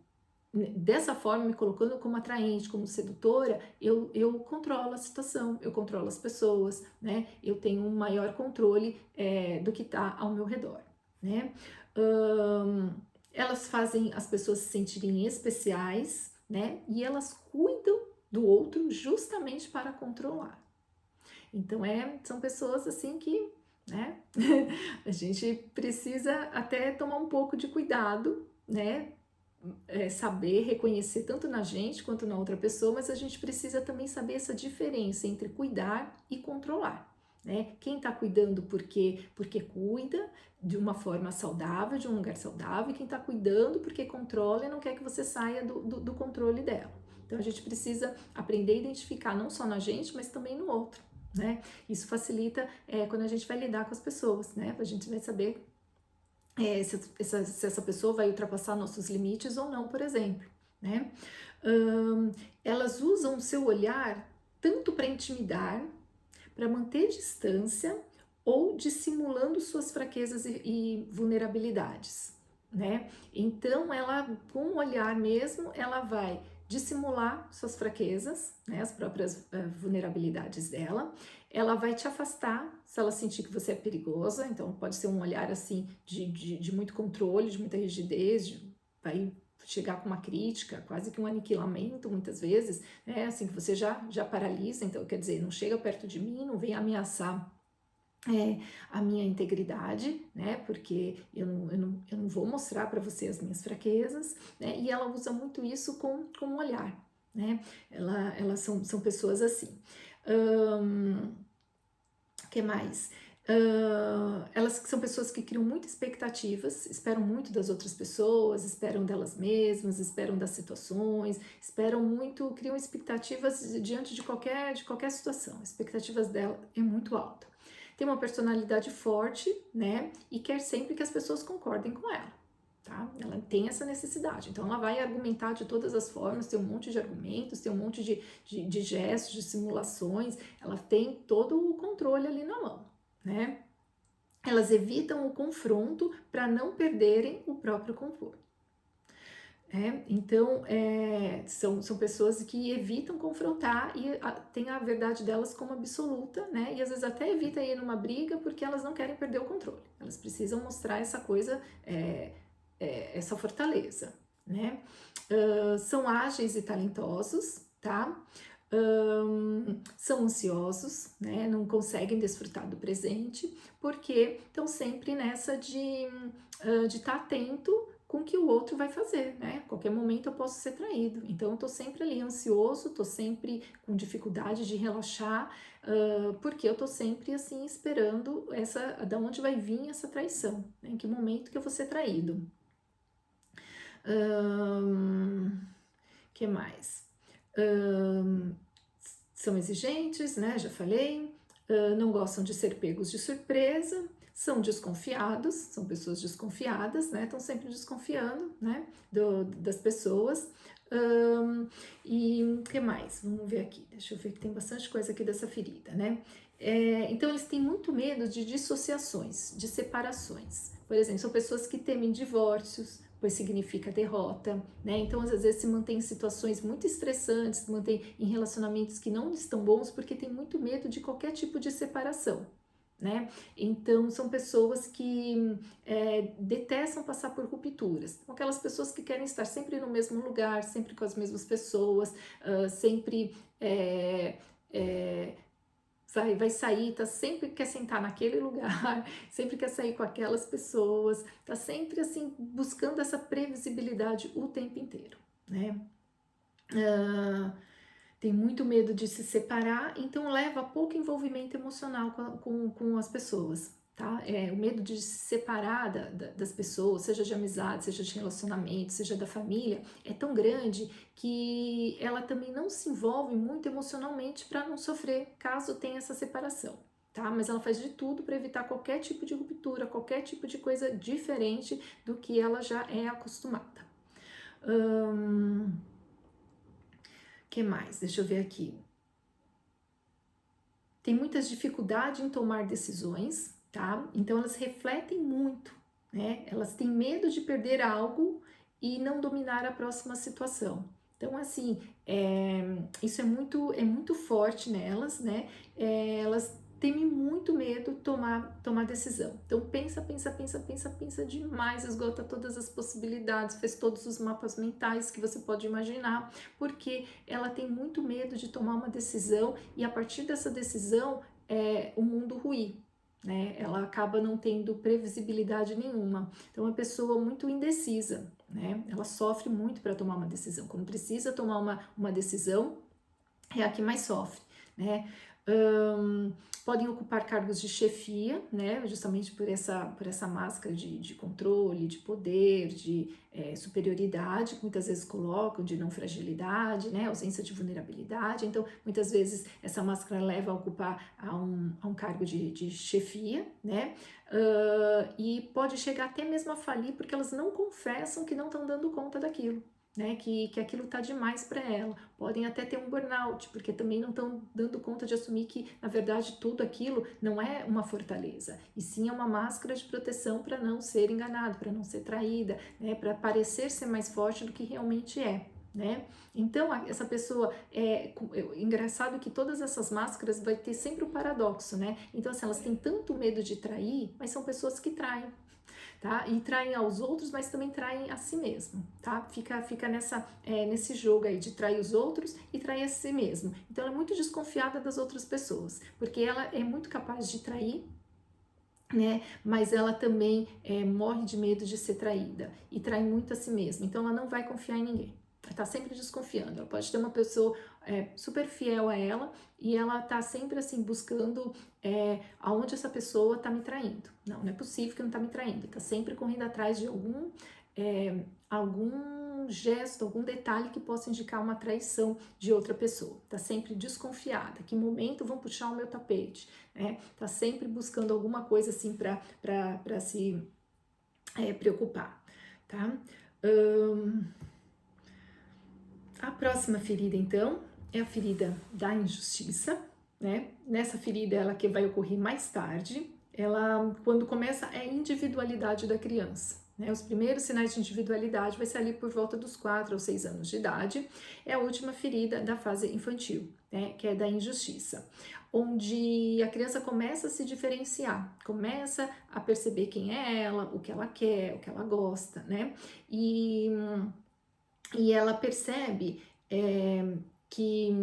dessa forma, me colocando como atraente, como sedutora, eu controlo a situação, eu controlo as pessoas, né? Eu tenho um maior controle do que está ao meu redor, né? Elas fazem as pessoas se sentirem especiais, né? E elas cuidam do outro justamente para controlar. Então, são pessoas assim que, né? A gente precisa até tomar um pouco de cuidado, né? Saber reconhecer tanto na gente quanto na outra pessoa, mas a gente precisa também saber essa diferença entre cuidar e controlar, né? Quem está cuidando porque cuida de uma forma saudável, de um lugar saudável, e quem está cuidando porque controla e não quer que você saia do controle dela. Então a gente precisa aprender a identificar não só na gente, mas também no outro, né? Isso facilita quando a gente vai lidar com as pessoas, né? A gente vai saber se essa pessoa vai ultrapassar nossos limites ou não, por exemplo, né? Elas usam o seu olhar tanto para intimidar, para manter distância ou dissimulando suas fraquezas e vulnerabilidades, né? Então, ela, com o olhar mesmo, ela vai dissimular suas fraquezas, né, as próprias vulnerabilidades dela. Ela vai te afastar se ela sentir que você é perigosa, então pode ser um olhar assim de muito controle, de muita rigidez, vai chegar com uma crítica, quase que um aniquilamento muitas vezes, né, assim que você já paralisa, então quer dizer, não chega perto de mim, não vem ameaçar a minha integridade, né? Porque eu não vou mostrar para você as minhas fraquezas, né? E ela usa muito isso com o olhar, né? Elas são pessoas assim. Que mais? Elas são pessoas que criam muitas expectativas, esperam muito das outras pessoas, esperam delas mesmas, esperam das situações, esperam muito, criam expectativas diante de qualquer situação. As expectativas dela é muito alta. Tem uma personalidade forte, né? E quer sempre que as pessoas concordem com ela. Tá? Ela tem essa necessidade, então ela vai argumentar de todas as formas, tem um monte de argumentos, tem um monte de gestos, de simulações, ela tem todo o controle ali na mão, né? Elas evitam o confronto para não perderem o próprio conforto. Então, são pessoas que evitam confrontar e tem a verdade delas como absoluta, né? E às vezes até evita ir numa briga porque elas não querem perder o controle. Elas precisam mostrar essa coisa, essa fortaleza, né? São ágeis e talentosos, tá? São ansiosos, né? Não conseguem desfrutar do presente porque estão sempre nessa de estar atento com o que o outro vai fazer, né? A qualquer momento eu posso ser traído. Então eu tô sempre ali ansioso, tô sempre com dificuldade de relaxar, porque eu tô sempre assim esperando da onde vai vir essa traição, né? Em que momento que eu vou ser traído. Que mais? São exigentes, né? Já falei. Não gostam de ser pegos de surpresa, são desconfiados, são pessoas desconfiadas, né? Estão sempre desconfiando, né? Das pessoas. E o que mais? Vamos ver aqui. Deixa eu ver que tem bastante coisa aqui dessa ferida, né? Então eles têm muito medo de dissociações, de separações. Por exemplo, são pessoas que temem divórcios, pois significa derrota, né? Então, às vezes, se mantém em situações muito estressantes, se mantém em relacionamentos que não estão bons, porque tem muito medo de qualquer tipo de separação, né? Então, são pessoas que detestam passar por rupturas. São aquelas pessoas que querem estar sempre no mesmo lugar, sempre com as mesmas pessoas, sempre vai sair, sempre quer sentar naquele lugar, sempre quer sair com aquelas pessoas, tá sempre assim buscando essa previsibilidade o tempo inteiro, né? Tem muito medo de se separar, então leva a pouco envolvimento emocional com as pessoas, tá? O medo de se separar das pessoas, seja de amizade, seja de relacionamento, seja da família, é tão grande que ela também não se envolve muito emocionalmente para não sofrer caso tenha essa separação, tá? Mas ela faz de tudo para evitar qualquer tipo de ruptura, qualquer tipo de coisa diferente do que ela já é acostumada. Que mais? Deixa eu ver aqui. Tem muitas dificuldades em tomar decisões, tá? Então elas refletem muito, né? Elas têm medo de perder algo e não dominar a próxima situação. Então, assim, isso é muito forte nelas, né? Elas temem muito medo tomar decisão. Então, pensa demais, esgota todas as possibilidades, fez todos os mapas mentais que você pode imaginar, porque ela tem muito medo de tomar uma decisão e a partir dessa decisão o mundo ruir. Né? Ela acaba não tendo previsibilidade nenhuma. Então, é uma pessoa muito indecisa, né? Ela sofre muito para tomar uma decisão. Quando precisa tomar uma decisão, é a que mais sofre, né? Podem ocupar cargos de chefia, né? Justamente por essa máscara de controle, de poder, de superioridade, que muitas vezes colocam, de não fragilidade, né? Ausência de vulnerabilidade. Então, muitas vezes essa máscara leva a ocupar a um cargo de chefia, né? E pode chegar até mesmo a falir porque elas não confessam que não estão dando conta daquilo. Né, que aquilo tá demais para ela. Podem até ter um burnout, porque também não estão dando conta de assumir que, na verdade, tudo aquilo não é uma fortaleza, e sim é uma máscara de proteção para não ser enganado, para não ser traída, né, para parecer ser mais forte do que realmente é. né? Então, essa pessoa, engraçado que todas essas máscaras vai ter sempre um paradoxo, né? Então, assim, elas têm tanto medo de trair, mas são pessoas que traem, tá? E traem aos outros, mas também traem a si mesmo, tá? Fica nesse jogo aí de trair os outros e trair a si mesmo. Então, ela é muito desconfiada das outras pessoas, porque ela é muito capaz de trair, né? Mas ela também morre de medo de ser traída e trai muito a si mesma. Então, ela não vai confiar em ninguém. Ela tá sempre desconfiando. Ela pode ter uma pessoa super fiel a ela e ela tá sempre assim buscando aonde essa pessoa tá me traindo. Não, não é possível que não tá me traindo. Tá sempre correndo atrás de algum gesto, algum detalhe que possa indicar uma traição de outra pessoa. Tá sempre desconfiada. Que momento vão puxar o meu tapete? Tá sempre buscando alguma coisa assim para se preocupar, tá? A próxima ferida, então, é a ferida da injustiça, né? Nessa ferida, ela que vai ocorrer mais tarde, ela, quando começa a individualidade da criança, né? Os primeiros sinais de individualidade vai ser ali por volta dos 4 ou 6 anos de idade, é a última ferida da fase infantil, né? Que é da injustiça, onde a criança começa a se diferenciar, começa a perceber quem é ela, o que ela quer, o que ela gosta, né? E ela percebe que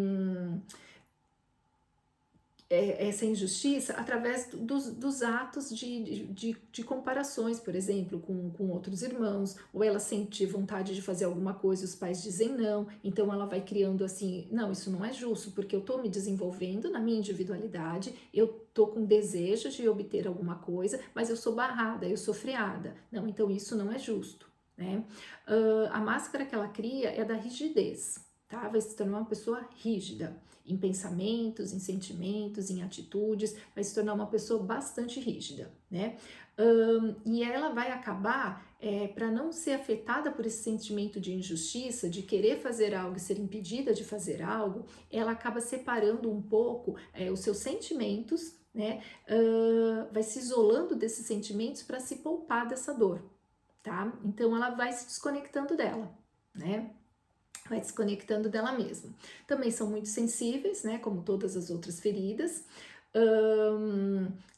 essa injustiça através dos atos de comparações, por exemplo, com outros irmãos, ou ela sente vontade de fazer alguma coisa e os pais dizem não, então ela vai criando assim, não, isso não é justo, porque eu estou me desenvolvendo na minha individualidade, eu estou com desejo de obter alguma coisa, mas eu sou barrada, eu sou freada, não, então isso não é justo, né? A máscara que ela cria é da rigidez, tá? Vai se tornar uma pessoa rígida, em pensamentos, em sentimentos, em atitudes, vai se tornar uma pessoa bastante rígida, né? E ela vai acabar, para não ser afetada por esse sentimento de injustiça, de querer fazer algo e ser impedida de fazer algo, ela acaba separando um pouco os seus sentimentos, né? Vai se isolando desses sentimentos para se poupar dessa dor, tá? Então ela vai se desconectando dela, né? Vai desconectando dela mesma. Também são muito sensíveis, né? Como todas as outras feridas.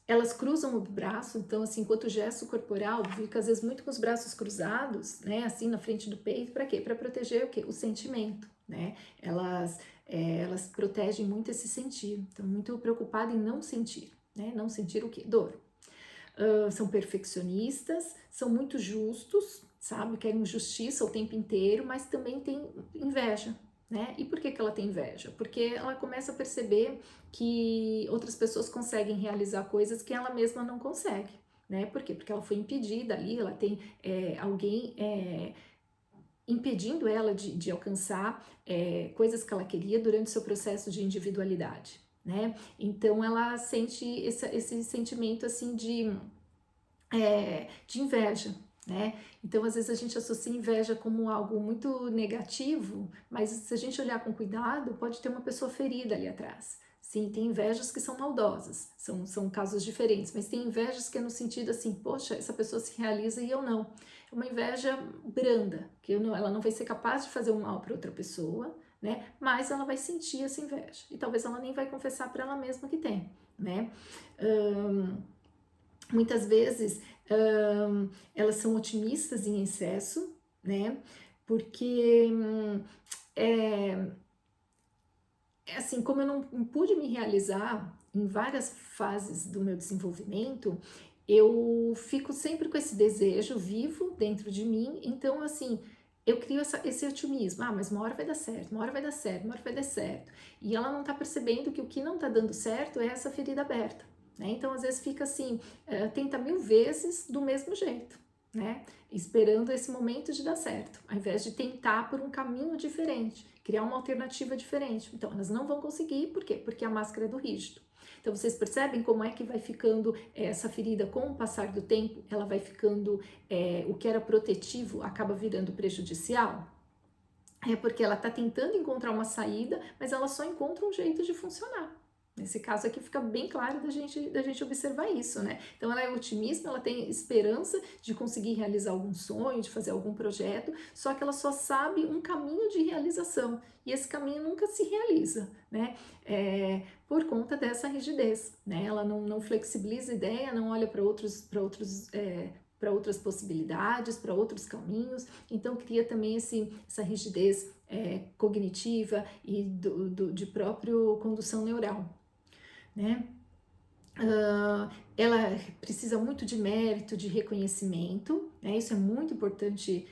Elas cruzam o braço, então assim, enquanto gesto corporal, fica às vezes muito com os braços cruzados, né? Assim na frente do peito, para quê? Para proteger o quê? O sentimento, né? Elas protegem muito esse sentir. Então muito preocupada em não sentir, né? Não sentir o quê? Dor. São perfeccionistas, são muito justos, sabe? Querem justiça o tempo inteiro, mas também tem inveja, né? E por que ela tem inveja? Porque ela começa a perceber que outras pessoas conseguem realizar coisas que ela mesma não consegue, né? Por quê? Porque ela foi impedida ali, ela tem alguém impedindo ela de alcançar coisas que ela queria durante o seu processo de individualidade, né? Então ela sente esse sentimento assim de inveja, né? Então às vezes a gente associa inveja como algo muito negativo, mas se a gente olhar com cuidado, pode ter uma pessoa ferida ali atrás. Sim, tem invejas que são maldosas, são casos diferentes, mas tem invejas que é no sentido assim, poxa, essa pessoa se realiza e eu não. É uma inveja branda, que ela não vai ser capaz de fazer um mal para outra pessoa, né? Mas ela vai sentir essa inveja e talvez ela nem vai confessar para ela mesma que tem, né? Muitas vezes elas são otimistas em excesso, né? Porque assim, como eu não pude me realizar em várias fases do meu desenvolvimento, eu fico sempre com esse desejo vivo dentro de mim, então assim, eu crio esse otimismo, mas uma hora vai dar certo, uma hora vai dar certo, uma hora vai dar certo, e ela não tá percebendo que o que não tá dando certo é essa ferida aberta, né? Então às vezes fica assim, tenta 1000 vezes do mesmo jeito, né? Esperando esse momento de dar certo, ao invés de tentar por um caminho diferente, criar uma alternativa diferente. Então, elas não vão conseguir, por quê? Porque a máscara é do rígido. Então, vocês percebem como é que vai ficando essa ferida com o passar do tempo, ela vai ficando, o que era protetivo acaba virando prejudicial? É porque ela está tentando encontrar uma saída, mas ela só encontra um jeito de funcionar. Nesse caso aqui fica bem claro da gente observar isso, né? Então ela é otimista, ela tem esperança de conseguir realizar algum sonho, de fazer algum projeto, só que ela só sabe um caminho de realização e esse caminho nunca se realiza, né? Por conta dessa rigidez, né? Ela não flexibiliza a ideia, não olha para para outras possibilidades, para outros caminhos, então cria também essa rigidez cognitiva e de próprio condução neural, né? Ela precisa muito de mérito, de reconhecimento, né? Isso é muito importante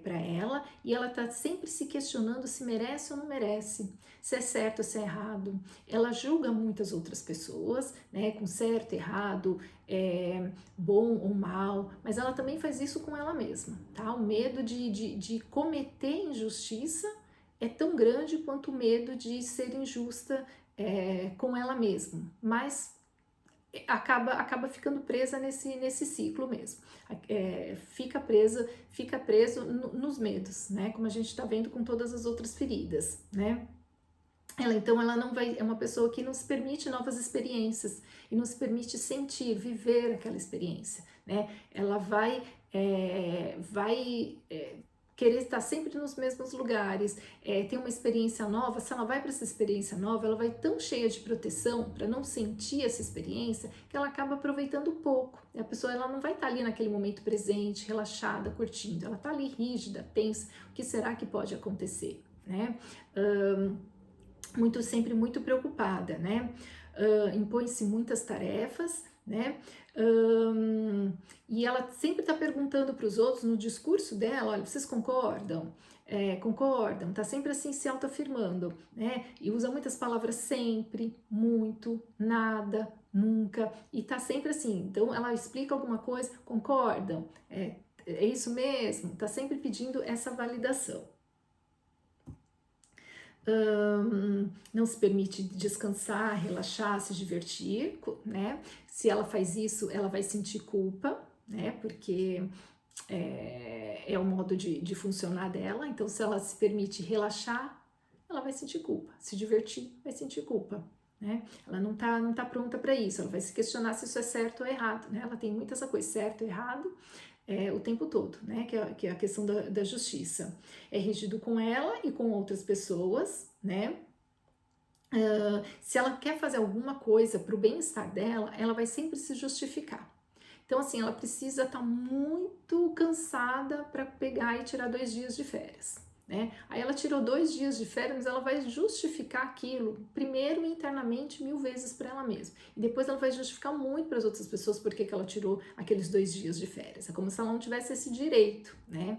para ela, e ela está sempre se questionando se merece ou não merece, se é certo ou se é errado. Ela julga muitas outras pessoas, né? Com certo, errado, bom ou mal, mas ela também faz isso com ela mesma, tá? O medo de cometer injustiça é tão grande quanto o medo de ser injusta com ela mesma, mas acaba ficando presa nesse ciclo mesmo, fica preso nos medos, né? Como a gente está vendo com todas as outras feridas, né? Então ela não vai, é uma pessoa que não se permite novas experiências e não se permite sentir, viver aquela experiência, né? Ela vai querer estar sempre nos mesmos lugares, ter uma experiência nova. Se ela vai para essa experiência nova, ela vai tão cheia de proteção para não sentir essa experiência que ela acaba aproveitando pouco. E a pessoa ela não vai estar ali naquele momento presente, relaxada, curtindo. Ela está ali rígida, tensa. O que será que pode acontecer, né? Sempre muito preocupada, né? Impõe-se muitas tarefas, né? E ela sempre está perguntando para os outros no discurso dela, olha, vocês concordam? Concordam, tá sempre assim se autoafirmando, né? E usa muitas palavras sempre, muito, nada, nunca, e tá sempre assim. Então ela explica alguma coisa, concordam? É isso mesmo? Tá sempre pedindo essa validação. Não se permite descansar, relaxar, se divertir, né? Se ela faz isso, ela vai sentir culpa, né? Porque é o modo de funcionar dela. Então, se ela se permite relaxar, ela vai sentir culpa. Se divertir, vai sentir culpa, né? Ela não tá pronta para isso. Ela vai se questionar se isso é certo ou errado, né? Ela tem muito essa coisa, certo ou errado, o tempo todo, né? Que é a questão da justiça. É rígido com ela e com outras pessoas, né? Se ela quer fazer alguma coisa para o bem-estar dela, ela vai sempre se justificar. Então, assim, ela precisa estar muito cansada para pegar e tirar 2 dias de férias, né? Aí ela tirou 2 dias de férias, mas ela vai justificar aquilo, primeiro internamente 1000 vezes para ela mesma. E depois ela vai justificar muito para as outras pessoas porque que ela tirou aqueles 2 dias de férias. É como se ela não tivesse esse direito, né?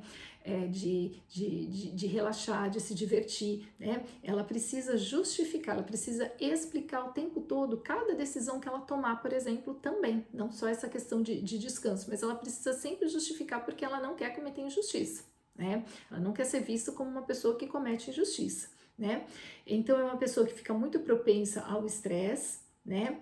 De relaxar, de se divertir, né? Ela precisa justificar, ela precisa explicar o tempo todo cada decisão que ela tomar, por exemplo, também, não só essa questão de descanso, mas ela precisa sempre justificar porque ela não quer cometer injustiça, né? Ela não quer ser vista como uma pessoa que comete injustiça, né? Então é uma pessoa que fica muito propensa ao estresse, né?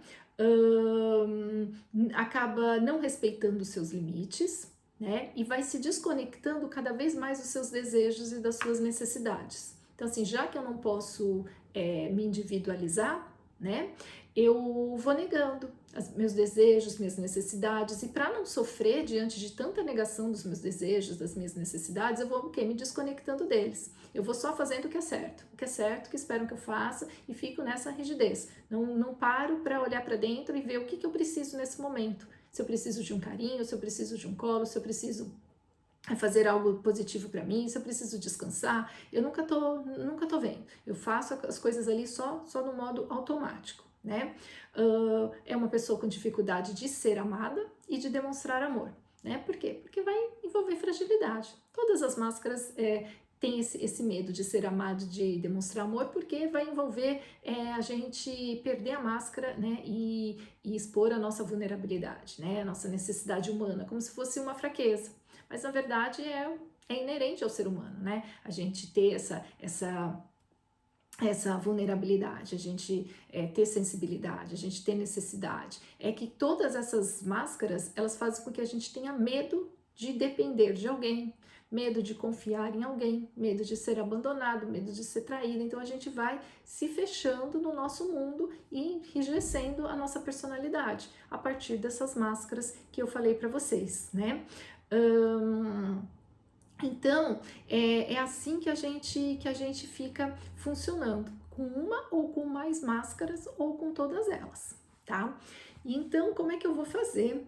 Acaba não respeitando os seus limites, né? E vai se desconectando cada vez mais dos seus desejos e das suas necessidades. Então, assim, já que eu não posso me individualizar, né? Eu vou negando meus desejos, minhas necessidades, e para não sofrer diante de tanta negação dos meus desejos, das minhas necessidades, eu vou me desconectando deles. Eu vou só fazendo o que é certo, que esperam que eu faça, e fico nessa rigidez. Não paro para olhar para dentro e ver o que eu preciso nesse momento. Se eu preciso de um carinho, se eu preciso de um colo, se eu preciso fazer algo positivo para mim, se eu preciso descansar, eu nunca tô vendo. Eu faço as coisas ali só no modo automático, né? É uma pessoa com dificuldade de ser amada e de demonstrar amor, né? Por quê? Porque vai envolver fragilidade. Todas as máscaras têm esse medo de ser amado, de demonstrar amor, porque vai envolver a gente perder a máscara, né? E expor a nossa vulnerabilidade, né? A nossa necessidade humana, como se fosse uma fraqueza. Mas na verdade é inerente ao ser humano, né? A gente ter essa vulnerabilidade, a gente ter sensibilidade, a gente ter necessidade. É que todas essas máscaras, elas fazem com que a gente tenha medo de depender de alguém, medo de confiar em alguém, medo de ser abandonado, medo de ser traído. Então a gente vai se fechando no nosso mundo e enrijecendo a nossa personalidade a partir dessas máscaras que eu falei para vocês, né? Então, é assim que a gente fica funcionando, com uma ou com mais máscaras ou com todas elas, tá? E então, como é que eu vou fazer,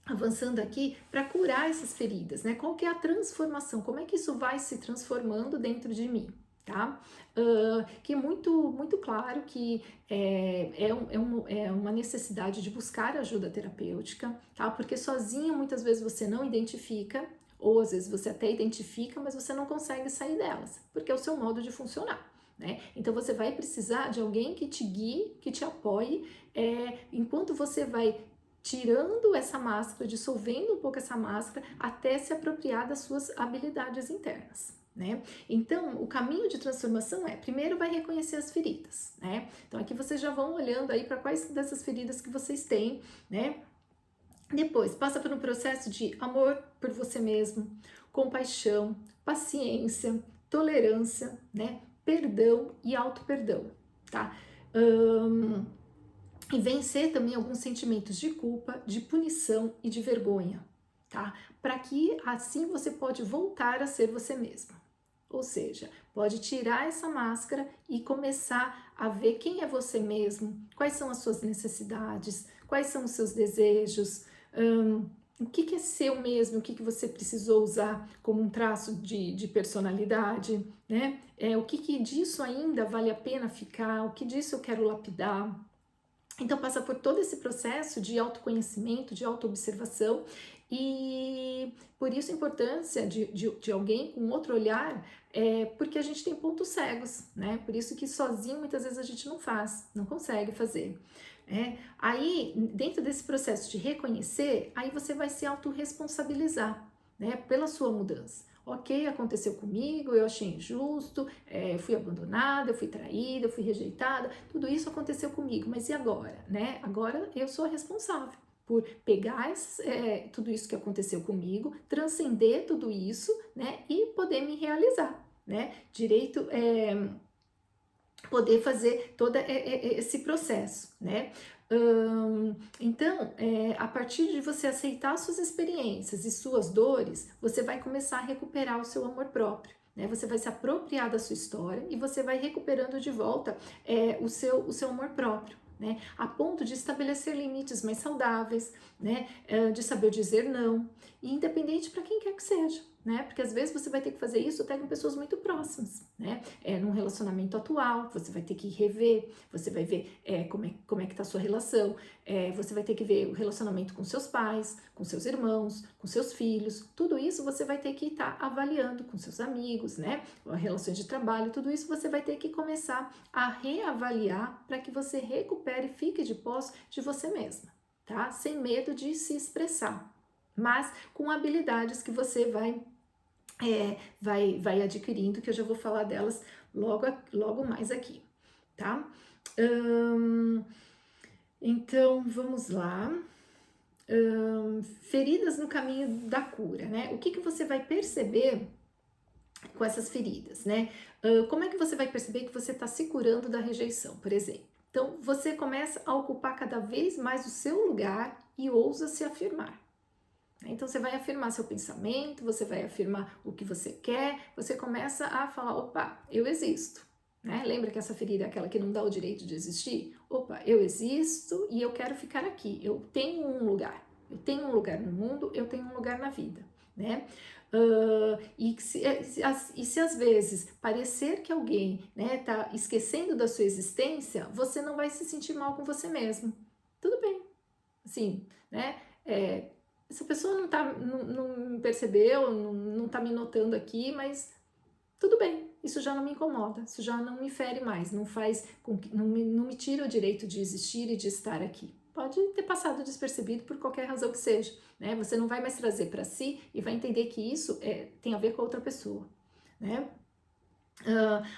avançando aqui, para curar essas feridas, né? Qual que é a transformação? Como é que isso vai se transformando dentro de mim, tá? Que é muito claro que é uma necessidade de buscar ajuda terapêutica, tá? Porque sozinho muitas vezes você não identifica, ou às vezes você até identifica, mas você não consegue sair delas, porque é o seu modo de funcionar, né? Então você vai precisar de alguém que te guie, que te apoie, enquanto você vai tirando essa máscara, dissolvendo um pouco essa máscara, até se apropriar das suas habilidades internas, né? Então, o caminho de transformação primeiro vai reconhecer as feridas, né? Então, aqui vocês já vão olhando aí para quais dessas feridas que vocês têm, né? Depois, passa por um processo de amor por você mesmo, compaixão, paciência, tolerância, né? Perdão e auto-perdão, tá? E vencer também alguns sentimentos de culpa, de punição e de vergonha, tá? Para que assim você pode voltar a ser você mesmo. Ou seja, pode tirar essa máscara e começar a ver quem é você mesmo, quais são as suas necessidades, quais são os seus desejos, o que é seu mesmo, o que você precisou usar como um traço de personalidade, né? O que disso ainda vale a pena ficar, o que disso eu quero lapidar. Então passa por todo esse processo de autoconhecimento, de autoobservação, e por isso a importância de alguém com outro olhar, porque a gente tem pontos cegos, né? Por isso que sozinho muitas vezes a gente não faz, não consegue fazer. Aí, dentro desse processo de reconhecer, aí você vai se autorresponsabilizar, né, pela sua mudança. Ok, aconteceu comigo, eu achei injusto, fui abandonada, eu fui traída, eu fui rejeitada, tudo isso aconteceu comigo, mas e agora, né? Agora eu sou a responsável por pegar tudo isso que aconteceu comigo, transcender tudo isso, né, e poder me realizar, né? Direito poder fazer todo esse processo, né? Então, a partir de você aceitar suas experiências e suas dores, você vai começar a recuperar o seu amor próprio, né? Você vai se apropriar da sua história e você vai recuperando de volta o seu amor próprio, né? A ponto de estabelecer limites mais saudáveis, né? De saber dizer não, e independente para quem quer que seja, né? Porque às vezes você vai ter que fazer isso até com pessoas muito próximas, né? Num relacionamento atual, você vai ter que rever, você vai ver como é que tá a sua relação, você vai ter que ver o relacionamento com seus pais, com seus irmãos, com seus filhos, tudo isso você vai ter que estar avaliando com seus amigos, né? Relações de trabalho, tudo isso você vai ter que começar a reavaliar para que você recupere e fique de posse de você mesma, tá? Sem medo de se expressar, mas com habilidades que você vai adquirindo, que eu já vou falar delas logo mais aqui, tá? Então, vamos lá. Feridas no caminho da cura, né? O que você vai perceber com essas feridas, né? Como é que você vai perceber que você está se curando da rejeição, por exemplo? Então, você começa a ocupar cada vez mais o seu lugar e ousa se afirmar. Então você vai afirmar seu pensamento, você vai afirmar o que você quer, você começa a falar, opa, eu existo, né? Lembra que essa ferida é aquela que não dá o direito de existir? Opa, eu existo e eu quero ficar aqui, eu tenho um lugar no mundo, eu tenho um lugar na vida, né? E se às vezes parecer que alguém, né, tá esquecendo da sua existência, você não vai se sentir mal com você mesmo. Tudo bem, assim, né? Essa pessoa não me percebeu, não tá me notando aqui, mas tudo bem, isso já não me incomoda, isso já não me fere mais, não me tira o direito de existir e de estar aqui. Pode ter passado despercebido por qualquer razão que seja, né? Você não vai mais trazer para si e vai entender que isso tem a ver com a outra pessoa, né?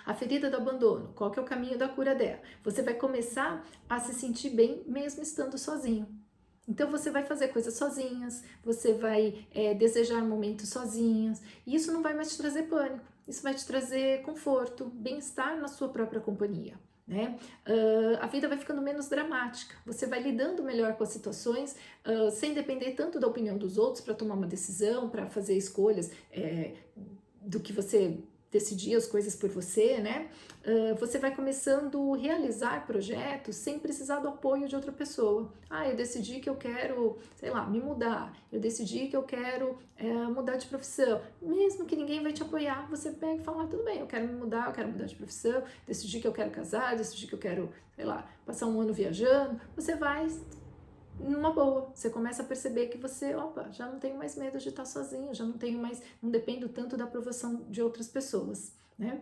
A ferida do abandono, qual que é o caminho da cura dela? Você vai começar a se sentir bem mesmo estando sozinho. Então você vai fazer coisas sozinhas, você vai desejar momentos sozinhas, e isso não vai mais te trazer pânico, isso vai te trazer conforto, bem-estar na sua própria companhia, né? A vida vai ficando menos dramática, você vai lidando melhor com as situações, sem depender tanto da opinião dos outros para tomar uma decisão, para fazer escolhas do que você decidir as coisas por você, né? Você vai começando a realizar projetos sem precisar do apoio de outra pessoa. Eu decidi que eu quero, sei lá, me mudar. Eu decidi que eu quero mudar de profissão. Mesmo que ninguém vai te apoiar, você pega e fala, tudo bem, eu quero me mudar, eu quero mudar de profissão, decidi que eu quero casar, decidi que eu quero, sei lá, passar um ano viajando. Você vai numa boa, você começa a perceber que você, opa, já não tenho mais medo de estar sozinho, já não tenho mais, não dependo tanto da aprovação de outras pessoas, né?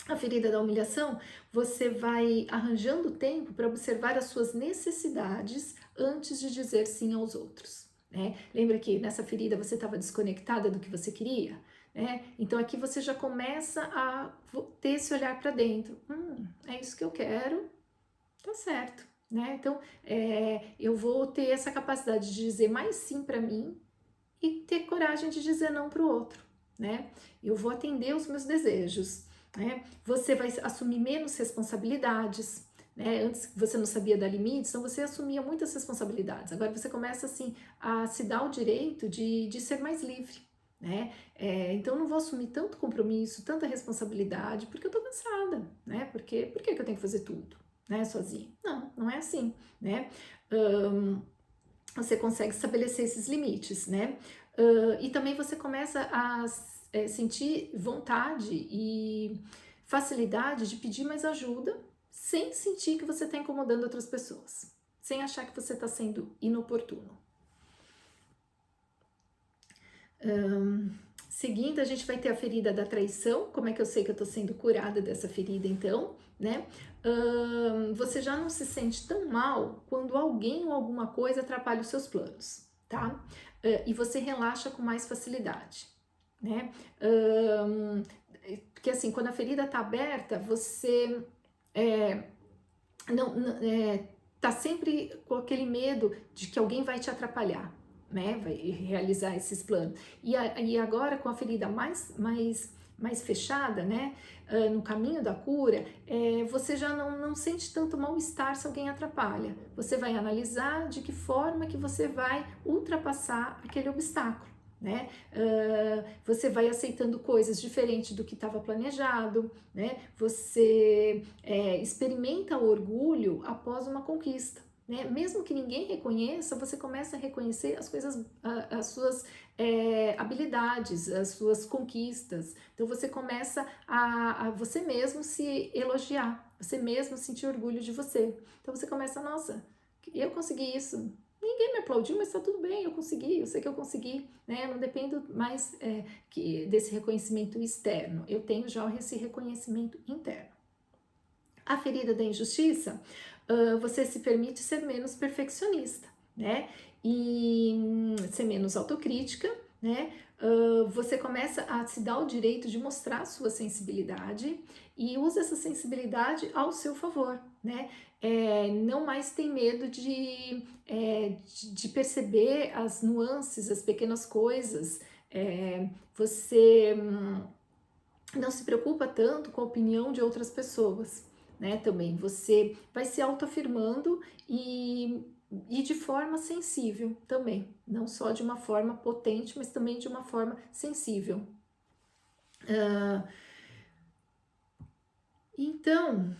A ferida da humilhação, você vai arranjando tempo para observar as suas necessidades antes de dizer sim aos outros, né? Lembra que nessa ferida você estava desconectada do que você queria, né? Então aqui você já começa a ter esse olhar para dentro. É isso que eu quero, tá certo, né? Então eu vou ter essa capacidade de dizer mais sim para mim e ter coragem de dizer não para o outro, né? Eu vou atender os meus desejos, né? Você vai assumir menos responsabilidades, né? Antes você não sabia dar limites, então você assumia muitas responsabilidades. Agora você começa assim a se dar o direito de ser mais livre, né? Então eu não vou assumir tanto compromisso, tanta responsabilidade, porque eu tô cansada, né? Por que eu tenho que fazer tudo, né? Sozinha? Não, não é assim, né? Você consegue estabelecer esses limites, né? E também você começa a sentir vontade e facilidade de pedir mais ajuda sem sentir que você está incomodando outras pessoas, sem achar que você está sendo inoportuno. Seguindo, a gente vai ter a ferida da traição. Como é que eu sei que eu estou sendo curada dessa ferida, então, né? Você já não se sente tão mal quando alguém ou alguma coisa atrapalha os seus planos, tá? E você relaxa com mais facilidade, né? Porque assim, quando a ferida está aberta, você tá sempre com aquele medo de que alguém vai te atrapalhar, né? Vai realizar esses planos. E agora com a ferida mais fechada, né? No caminho da cura, você já não sente tanto mal-estar se alguém atrapalha. Você vai analisar de que forma que você vai ultrapassar aquele obstáculo, né? Você vai aceitando coisas diferentes do que estava planejado, né? Você experimenta o orgulho após uma conquista, né? Mesmo que ninguém reconheça, você começa a reconhecer as coisas, as suas habilidades, as suas conquistas. Então você começa a você mesmo se elogiar, você mesmo sentir orgulho de você. Então você começa, nossa, eu consegui isso. Ninguém me aplaudiu, mas tá tudo bem, eu consegui, eu sei que eu consegui, né? Eu não dependo mais desse reconhecimento externo, eu tenho já esse reconhecimento interno. A ferida da injustiça, você se permite ser menos perfeccionista, né? E ser menos autocrítica, né? Você começa a se dar o direito de mostrar a sua sensibilidade e usa essa sensibilidade ao seu favor, né? Não mais tem medo de perceber as nuances, as pequenas coisas. Você não se preocupa tanto com a opinião de outras pessoas, né? Também você vai se autoafirmando e de forma sensível também, não só de uma forma potente, mas também de uma forma sensível. Então,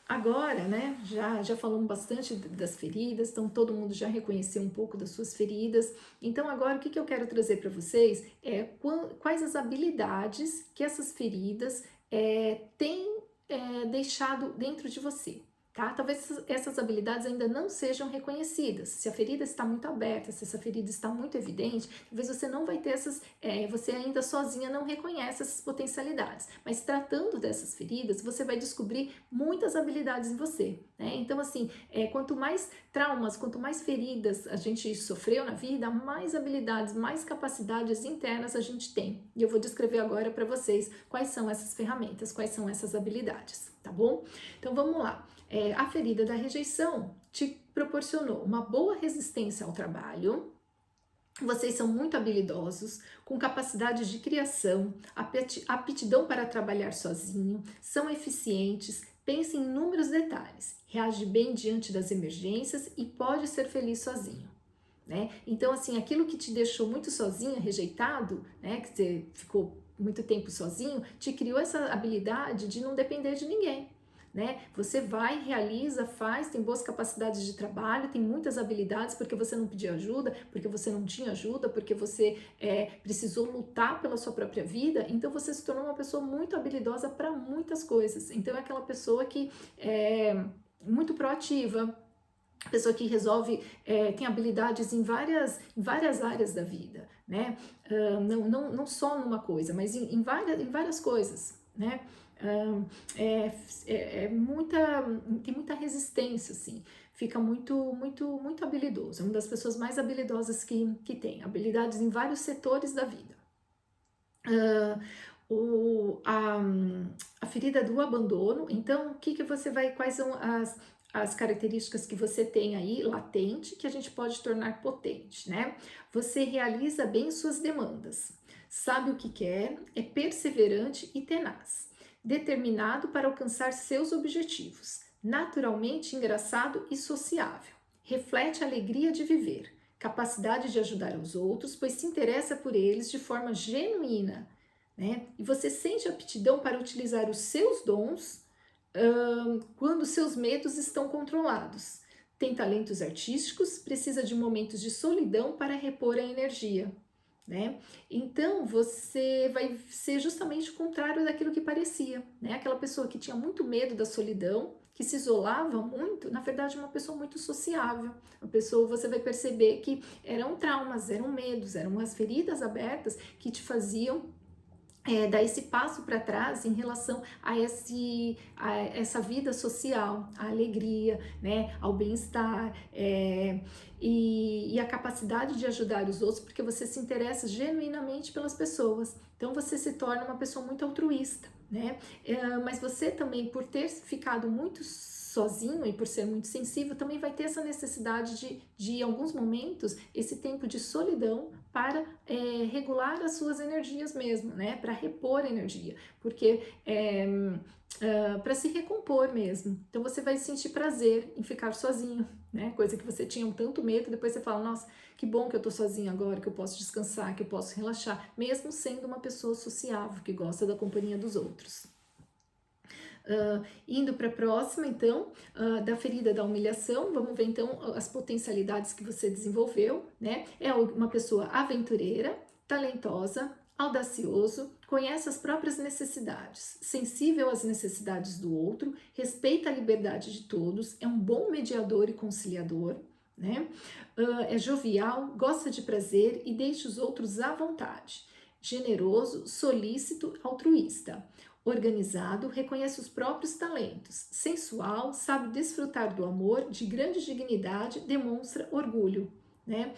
agora, né, já falamos bastante das feridas, então todo mundo já reconheceu um pouco das suas feridas. Então agora o que eu quero trazer para vocês é quais as habilidades que essas feridas têm deixado dentro de você. Tá? Talvez essas habilidades ainda não sejam reconhecidas. Se a ferida está muito aberta, se essa ferida está muito evidente, talvez você não vai ter essas, você ainda sozinha não reconhece essas potencialidades. Mas tratando dessas feridas, você vai descobrir muitas habilidades em você, né? Então, assim, quanto mais traumas, quanto mais feridas a gente sofreu na vida, mais habilidades, mais capacidades internas a gente tem. E eu vou descrever agora para vocês quais são essas ferramentas, quais são essas habilidades. tá bom? Então vamos lá. A ferida da rejeição te proporcionou uma boa resistência ao trabalho. Vocês são muito habilidosos, com capacidade de criação, aptidão para trabalhar sozinho, são eficientes, pensam em inúmeros detalhes, reage bem diante das emergências e pode ser feliz sozinho. Né? Então, assim, aquilo que te deixou muito sozinha, rejeitado, né, que você ficou muito tempo sozinho, te criou essa habilidade de não depender de ninguém. Né? Você vai, realiza, faz, tem boas capacidades de trabalho, tem muitas habilidades porque você não pediu ajuda, porque você não tinha ajuda, porque você precisou lutar pela sua própria vida, então você se tornou uma pessoa muito habilidosa para muitas coisas. Então é aquela pessoa que é muito proativa, pessoa que resolve, tem habilidades em várias áreas da vida, né? Não só numa coisa, mas em várias coisas, né? Tem muita resistência, assim, fica muito habilidoso, é uma das pessoas mais habilidosas que tem, habilidades em vários setores da vida. A ferida do abandono, então, quais são as características que você tem aí latente, que a gente pode tornar potente, né? Você realiza bem suas demandas, sabe o que quer, é perseverante e tenaz, determinado para alcançar seus objetivos, naturalmente engraçado e sociável, reflete a alegria de viver, capacidade de ajudar os outros, pois se interessa por eles de forma genuína, né? E você sente aptidão para utilizar os seus dons quando seus medos estão controlados. Tem talentos artísticos, precisa de momentos de solidão para repor a energia. Né? Então você vai ser justamente o contrário daquilo que parecia, né? Aquela pessoa que tinha muito medo da solidão, que se isolava muito, na verdade uma pessoa muito sociável, uma pessoa, você vai perceber que eram traumas, eram medos, eram as feridas abertas que te faziam dar esse passo para trás em relação a essa vida social, a alegria, né, ao bem-estar e a capacidade de ajudar os outros, porque você se interessa genuinamente pelas pessoas. Então você se torna uma pessoa muito altruísta, né? Mas você também, por ter ficado muito sozinho e por ser muito sensível, também vai ter essa necessidade de em alguns momentos, esse tempo de solidão para regular as suas energias mesmo, né? Para repor energia, porque para se recompor mesmo. Então você vai sentir prazer em ficar sozinho, né? Coisa que você tinha um tanto medo, depois você fala, nossa, que bom que eu tô sozinha agora, que eu posso descansar, que eu posso relaxar, mesmo sendo uma pessoa sociável, que gosta da companhia dos outros. Indo para a próxima, então, da ferida da humilhação, vamos ver então as potencialidades que você desenvolveu, né? É uma pessoa aventureira, talentosa, audacioso, conhece as próprias necessidades, sensível às necessidades do outro, respeita a liberdade de todos, é um bom mediador e conciliador, né? É jovial, gosta de prazer e deixa os outros à vontade, generoso, solícito, altruísta. Organizado, reconhece os próprios talentos, sensual, sabe desfrutar do amor, de grande dignidade, demonstra orgulho, né?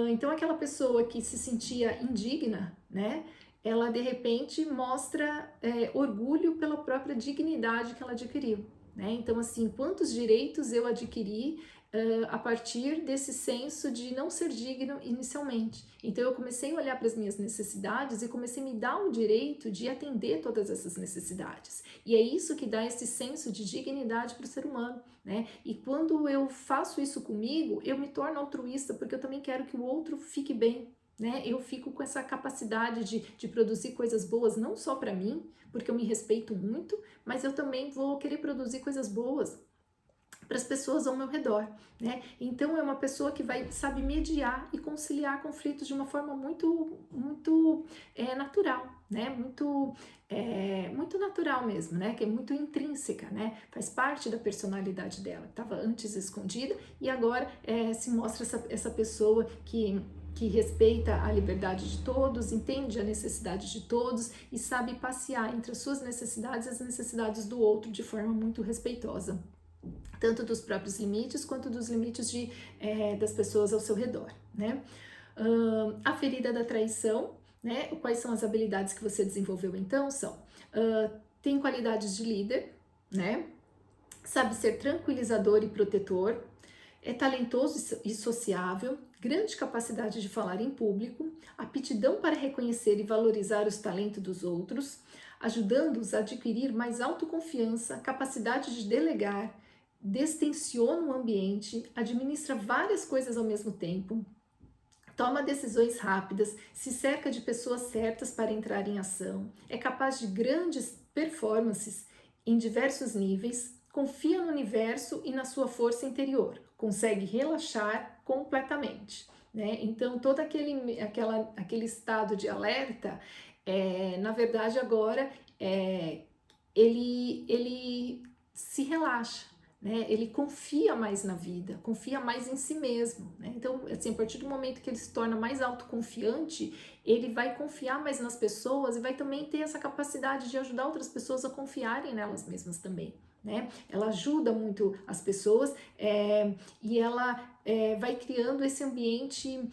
Então aquela pessoa que se sentia indigna, né? Ela de repente mostra orgulho pela própria dignidade que ela adquiriu, né? Então assim, quantos direitos eu adquiri a partir desse senso de não ser digno inicialmente. Então eu comecei a olhar para as minhas necessidades e comecei a me dar o direito de atender todas essas necessidades. E é isso que dá esse senso de dignidade para o ser humano, né? E quando eu faço isso comigo, eu me torno altruísta, porque eu também quero que o outro fique bem, né? Eu fico com essa capacidade de produzir coisas boas, não só para mim, porque eu me respeito muito, mas eu também vou querer produzir coisas boas para as pessoas ao meu redor, né? Então é uma pessoa que sabe mediar e conciliar conflitos de uma forma muito natural, né? Muito natural mesmo, né? Que é muito intrínseca, né? Faz parte da personalidade dela, estava antes escondida e agora se mostra essa pessoa que respeita a liberdade de todos, entende a necessidade de todos e sabe passear entre as suas necessidades e as necessidades do outro de forma muito respeitosa, tanto dos próprios limites quanto dos limites das pessoas ao seu redor, né? A ferida da traição, né? Quais são as habilidades que você desenvolveu então? Tem qualidades de líder, né? Sabe ser tranquilizador e protetor, é talentoso e sociável, grande capacidade de falar em público, aptidão para reconhecer e valorizar os talentos dos outros, ajudando-os a adquirir mais autoconfiança, capacidade de delegar, distensiona o ambiente, administra várias coisas ao mesmo tempo, toma decisões rápidas, se cerca de pessoas certas para entrar em ação, é capaz de grandes performances em diversos níveis, confia no universo e na sua força interior, consegue relaxar completamente, né? Então, todo aquele estado de alerta, na verdade, agora ele se relaxa, né? Ele confia mais na vida, confia mais em si mesmo, né? Então, assim, a partir do momento que ele se torna mais autoconfiante, ele vai confiar mais nas pessoas e vai também ter essa capacidade de ajudar outras pessoas a confiarem nelas mesmas também, né? Ela ajuda muito as pessoas e ela vai criando esse ambiente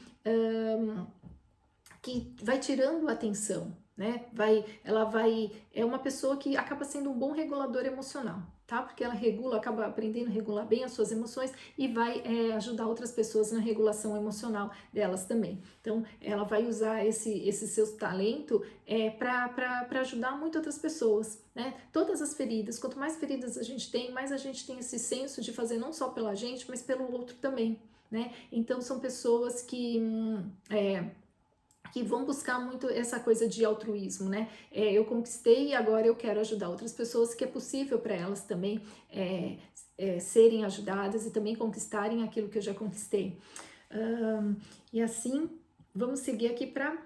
que vai tirando a atenção, né? É uma pessoa que acaba sendo um bom regulador emocional, tá? Porque ela acaba aprendendo a regular bem as suas emoções e vai ajudar outras pessoas na regulação emocional delas também. Então, ela vai usar esse seu talento para ajudar muito outras pessoas, né? Todas as feridas, quanto mais feridas a gente tem, mais a gente tem esse senso de fazer não só pela gente, mas pelo outro também, né? Então, são pessoas que vão buscar muito essa coisa de altruísmo, né? Eu conquistei e agora eu quero ajudar outras pessoas, que é possível para elas também serem ajudadas e também conquistarem aquilo que eu já conquistei. E assim, vamos seguir aqui para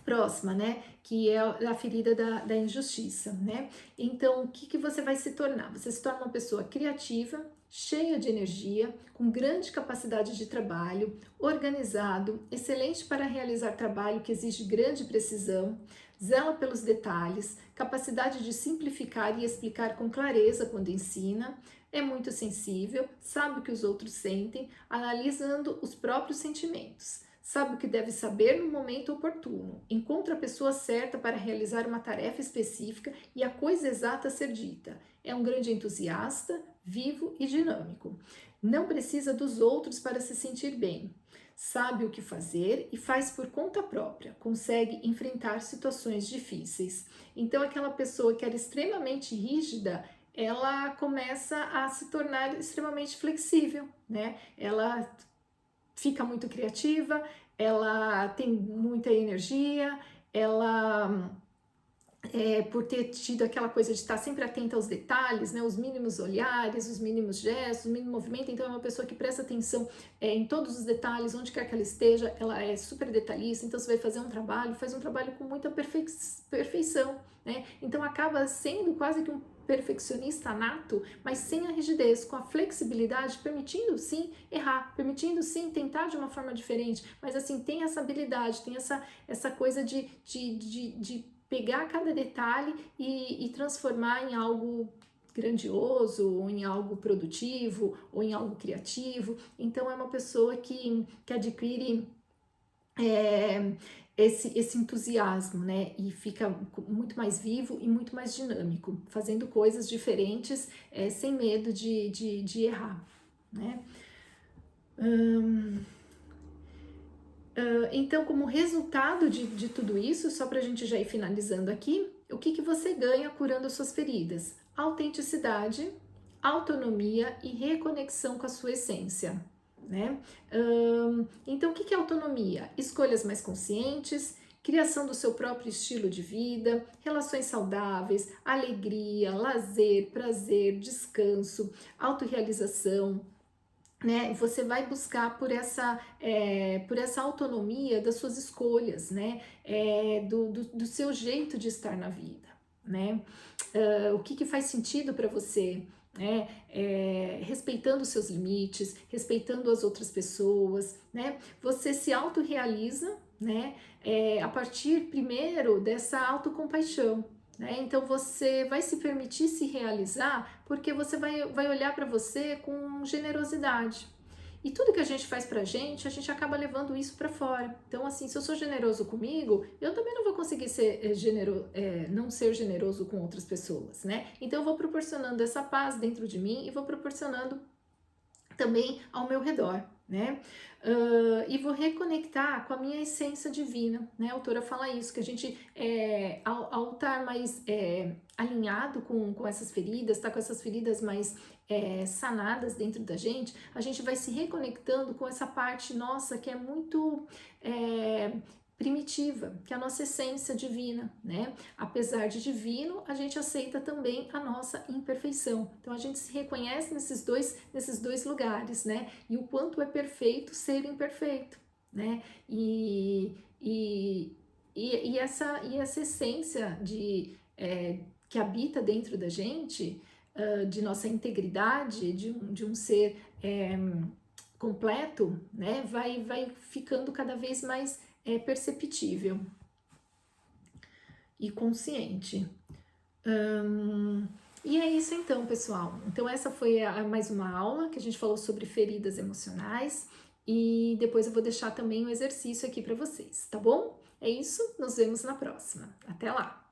próxima, né? Que é a ferida da injustiça, né? Então, o que você vai se tornar? Você se torna uma pessoa criativa, cheia de energia, com grande capacidade de trabalho, organizado, excelente para realizar trabalho que exige grande precisão, zela pelos detalhes, capacidade de simplificar e explicar com clareza quando ensina, é muito sensível, sabe o que os outros sentem, analisando os próprios sentimentos. Sabe o que deve saber no momento oportuno, encontra a pessoa certa para realizar uma tarefa específica e a coisa exata a ser dita. É um grande entusiasta, vivo e dinâmico. Não precisa dos outros para se sentir bem. Sabe o que fazer e faz por conta própria. Consegue enfrentar situações difíceis. Então, aquela pessoa que era extremamente rígida, ela começa a se tornar extremamente flexível, né? Ela fica muito criativa, ela tem muita energia, ela por ter tido aquela coisa de estar sempre atenta aos detalhes, né, os mínimos olhares, os mínimos gestos, o mínimo movimento, então é uma pessoa que presta atenção em todos os detalhes, onde quer que ela esteja, ela é super detalhista, então você vai fazer um trabalho, faz um trabalho com muita perfeição, né, então acaba sendo quase que um perfeccionista nato, mas sem a rigidez, com a flexibilidade, permitindo sim errar, permitindo sim tentar de uma forma diferente, mas assim, tem essa habilidade, tem essa coisa de pegar cada detalhe e transformar em algo grandioso, ou em algo produtivo, ou em algo criativo. Então é uma pessoa que adquire esse entusiasmo, né? E fica muito mais vivo e muito mais dinâmico, fazendo coisas diferentes, sem medo de errar, né? Então, como resultado de tudo isso, só para a gente já ir finalizando aqui, o que você ganha curando as suas feridas? Autenticidade, autonomia e reconexão com a sua essência, né? Então, o que é autonomia? Escolhas mais conscientes, criação do seu próprio estilo de vida, relações saudáveis, alegria, lazer, prazer, descanso, autorrealização, né? Você vai buscar por essa autonomia das suas escolhas, né? Do seu jeito de estar na vida, né? O que faz sentido para você, né? Respeitando os seus limites, respeitando as outras pessoas, né? Você se autorrealiza, né? A partir primeiro dessa autocompaixão, né? Então você vai se permitir se realizar porque você vai olhar para você com generosidade. E tudo que a gente faz pra gente, a gente acaba levando isso pra fora. Então, assim, se eu sou generoso comigo, eu também não vou conseguir ser não ser generoso com outras pessoas, né? Então, eu vou proporcionando essa paz dentro de mim e vou proporcionando também ao meu redor, né? E vou reconectar com a minha essência divina, né? A autora fala isso, que a gente, ao estar mais alinhado com essas feridas, tá com essas feridas mais sanadas dentro da gente, a gente vai se reconectando com essa parte nossa que é muito primitiva, que é a nossa essência divina, né? Apesar de divino, a gente aceita também a nossa imperfeição. Então a gente se reconhece nesses dois lugares, né? E o quanto é perfeito ser imperfeito, né? E essa essência que habita dentro da gente, de nossa integridade, de um ser completo, né? Vai ficando cada vez mais perceptível e consciente. E é isso então, pessoal. Então essa foi mais uma aula que a gente falou sobre feridas emocionais e depois eu vou deixar também um exercício aqui para vocês, tá bom? É isso, nos vemos na próxima. Até lá!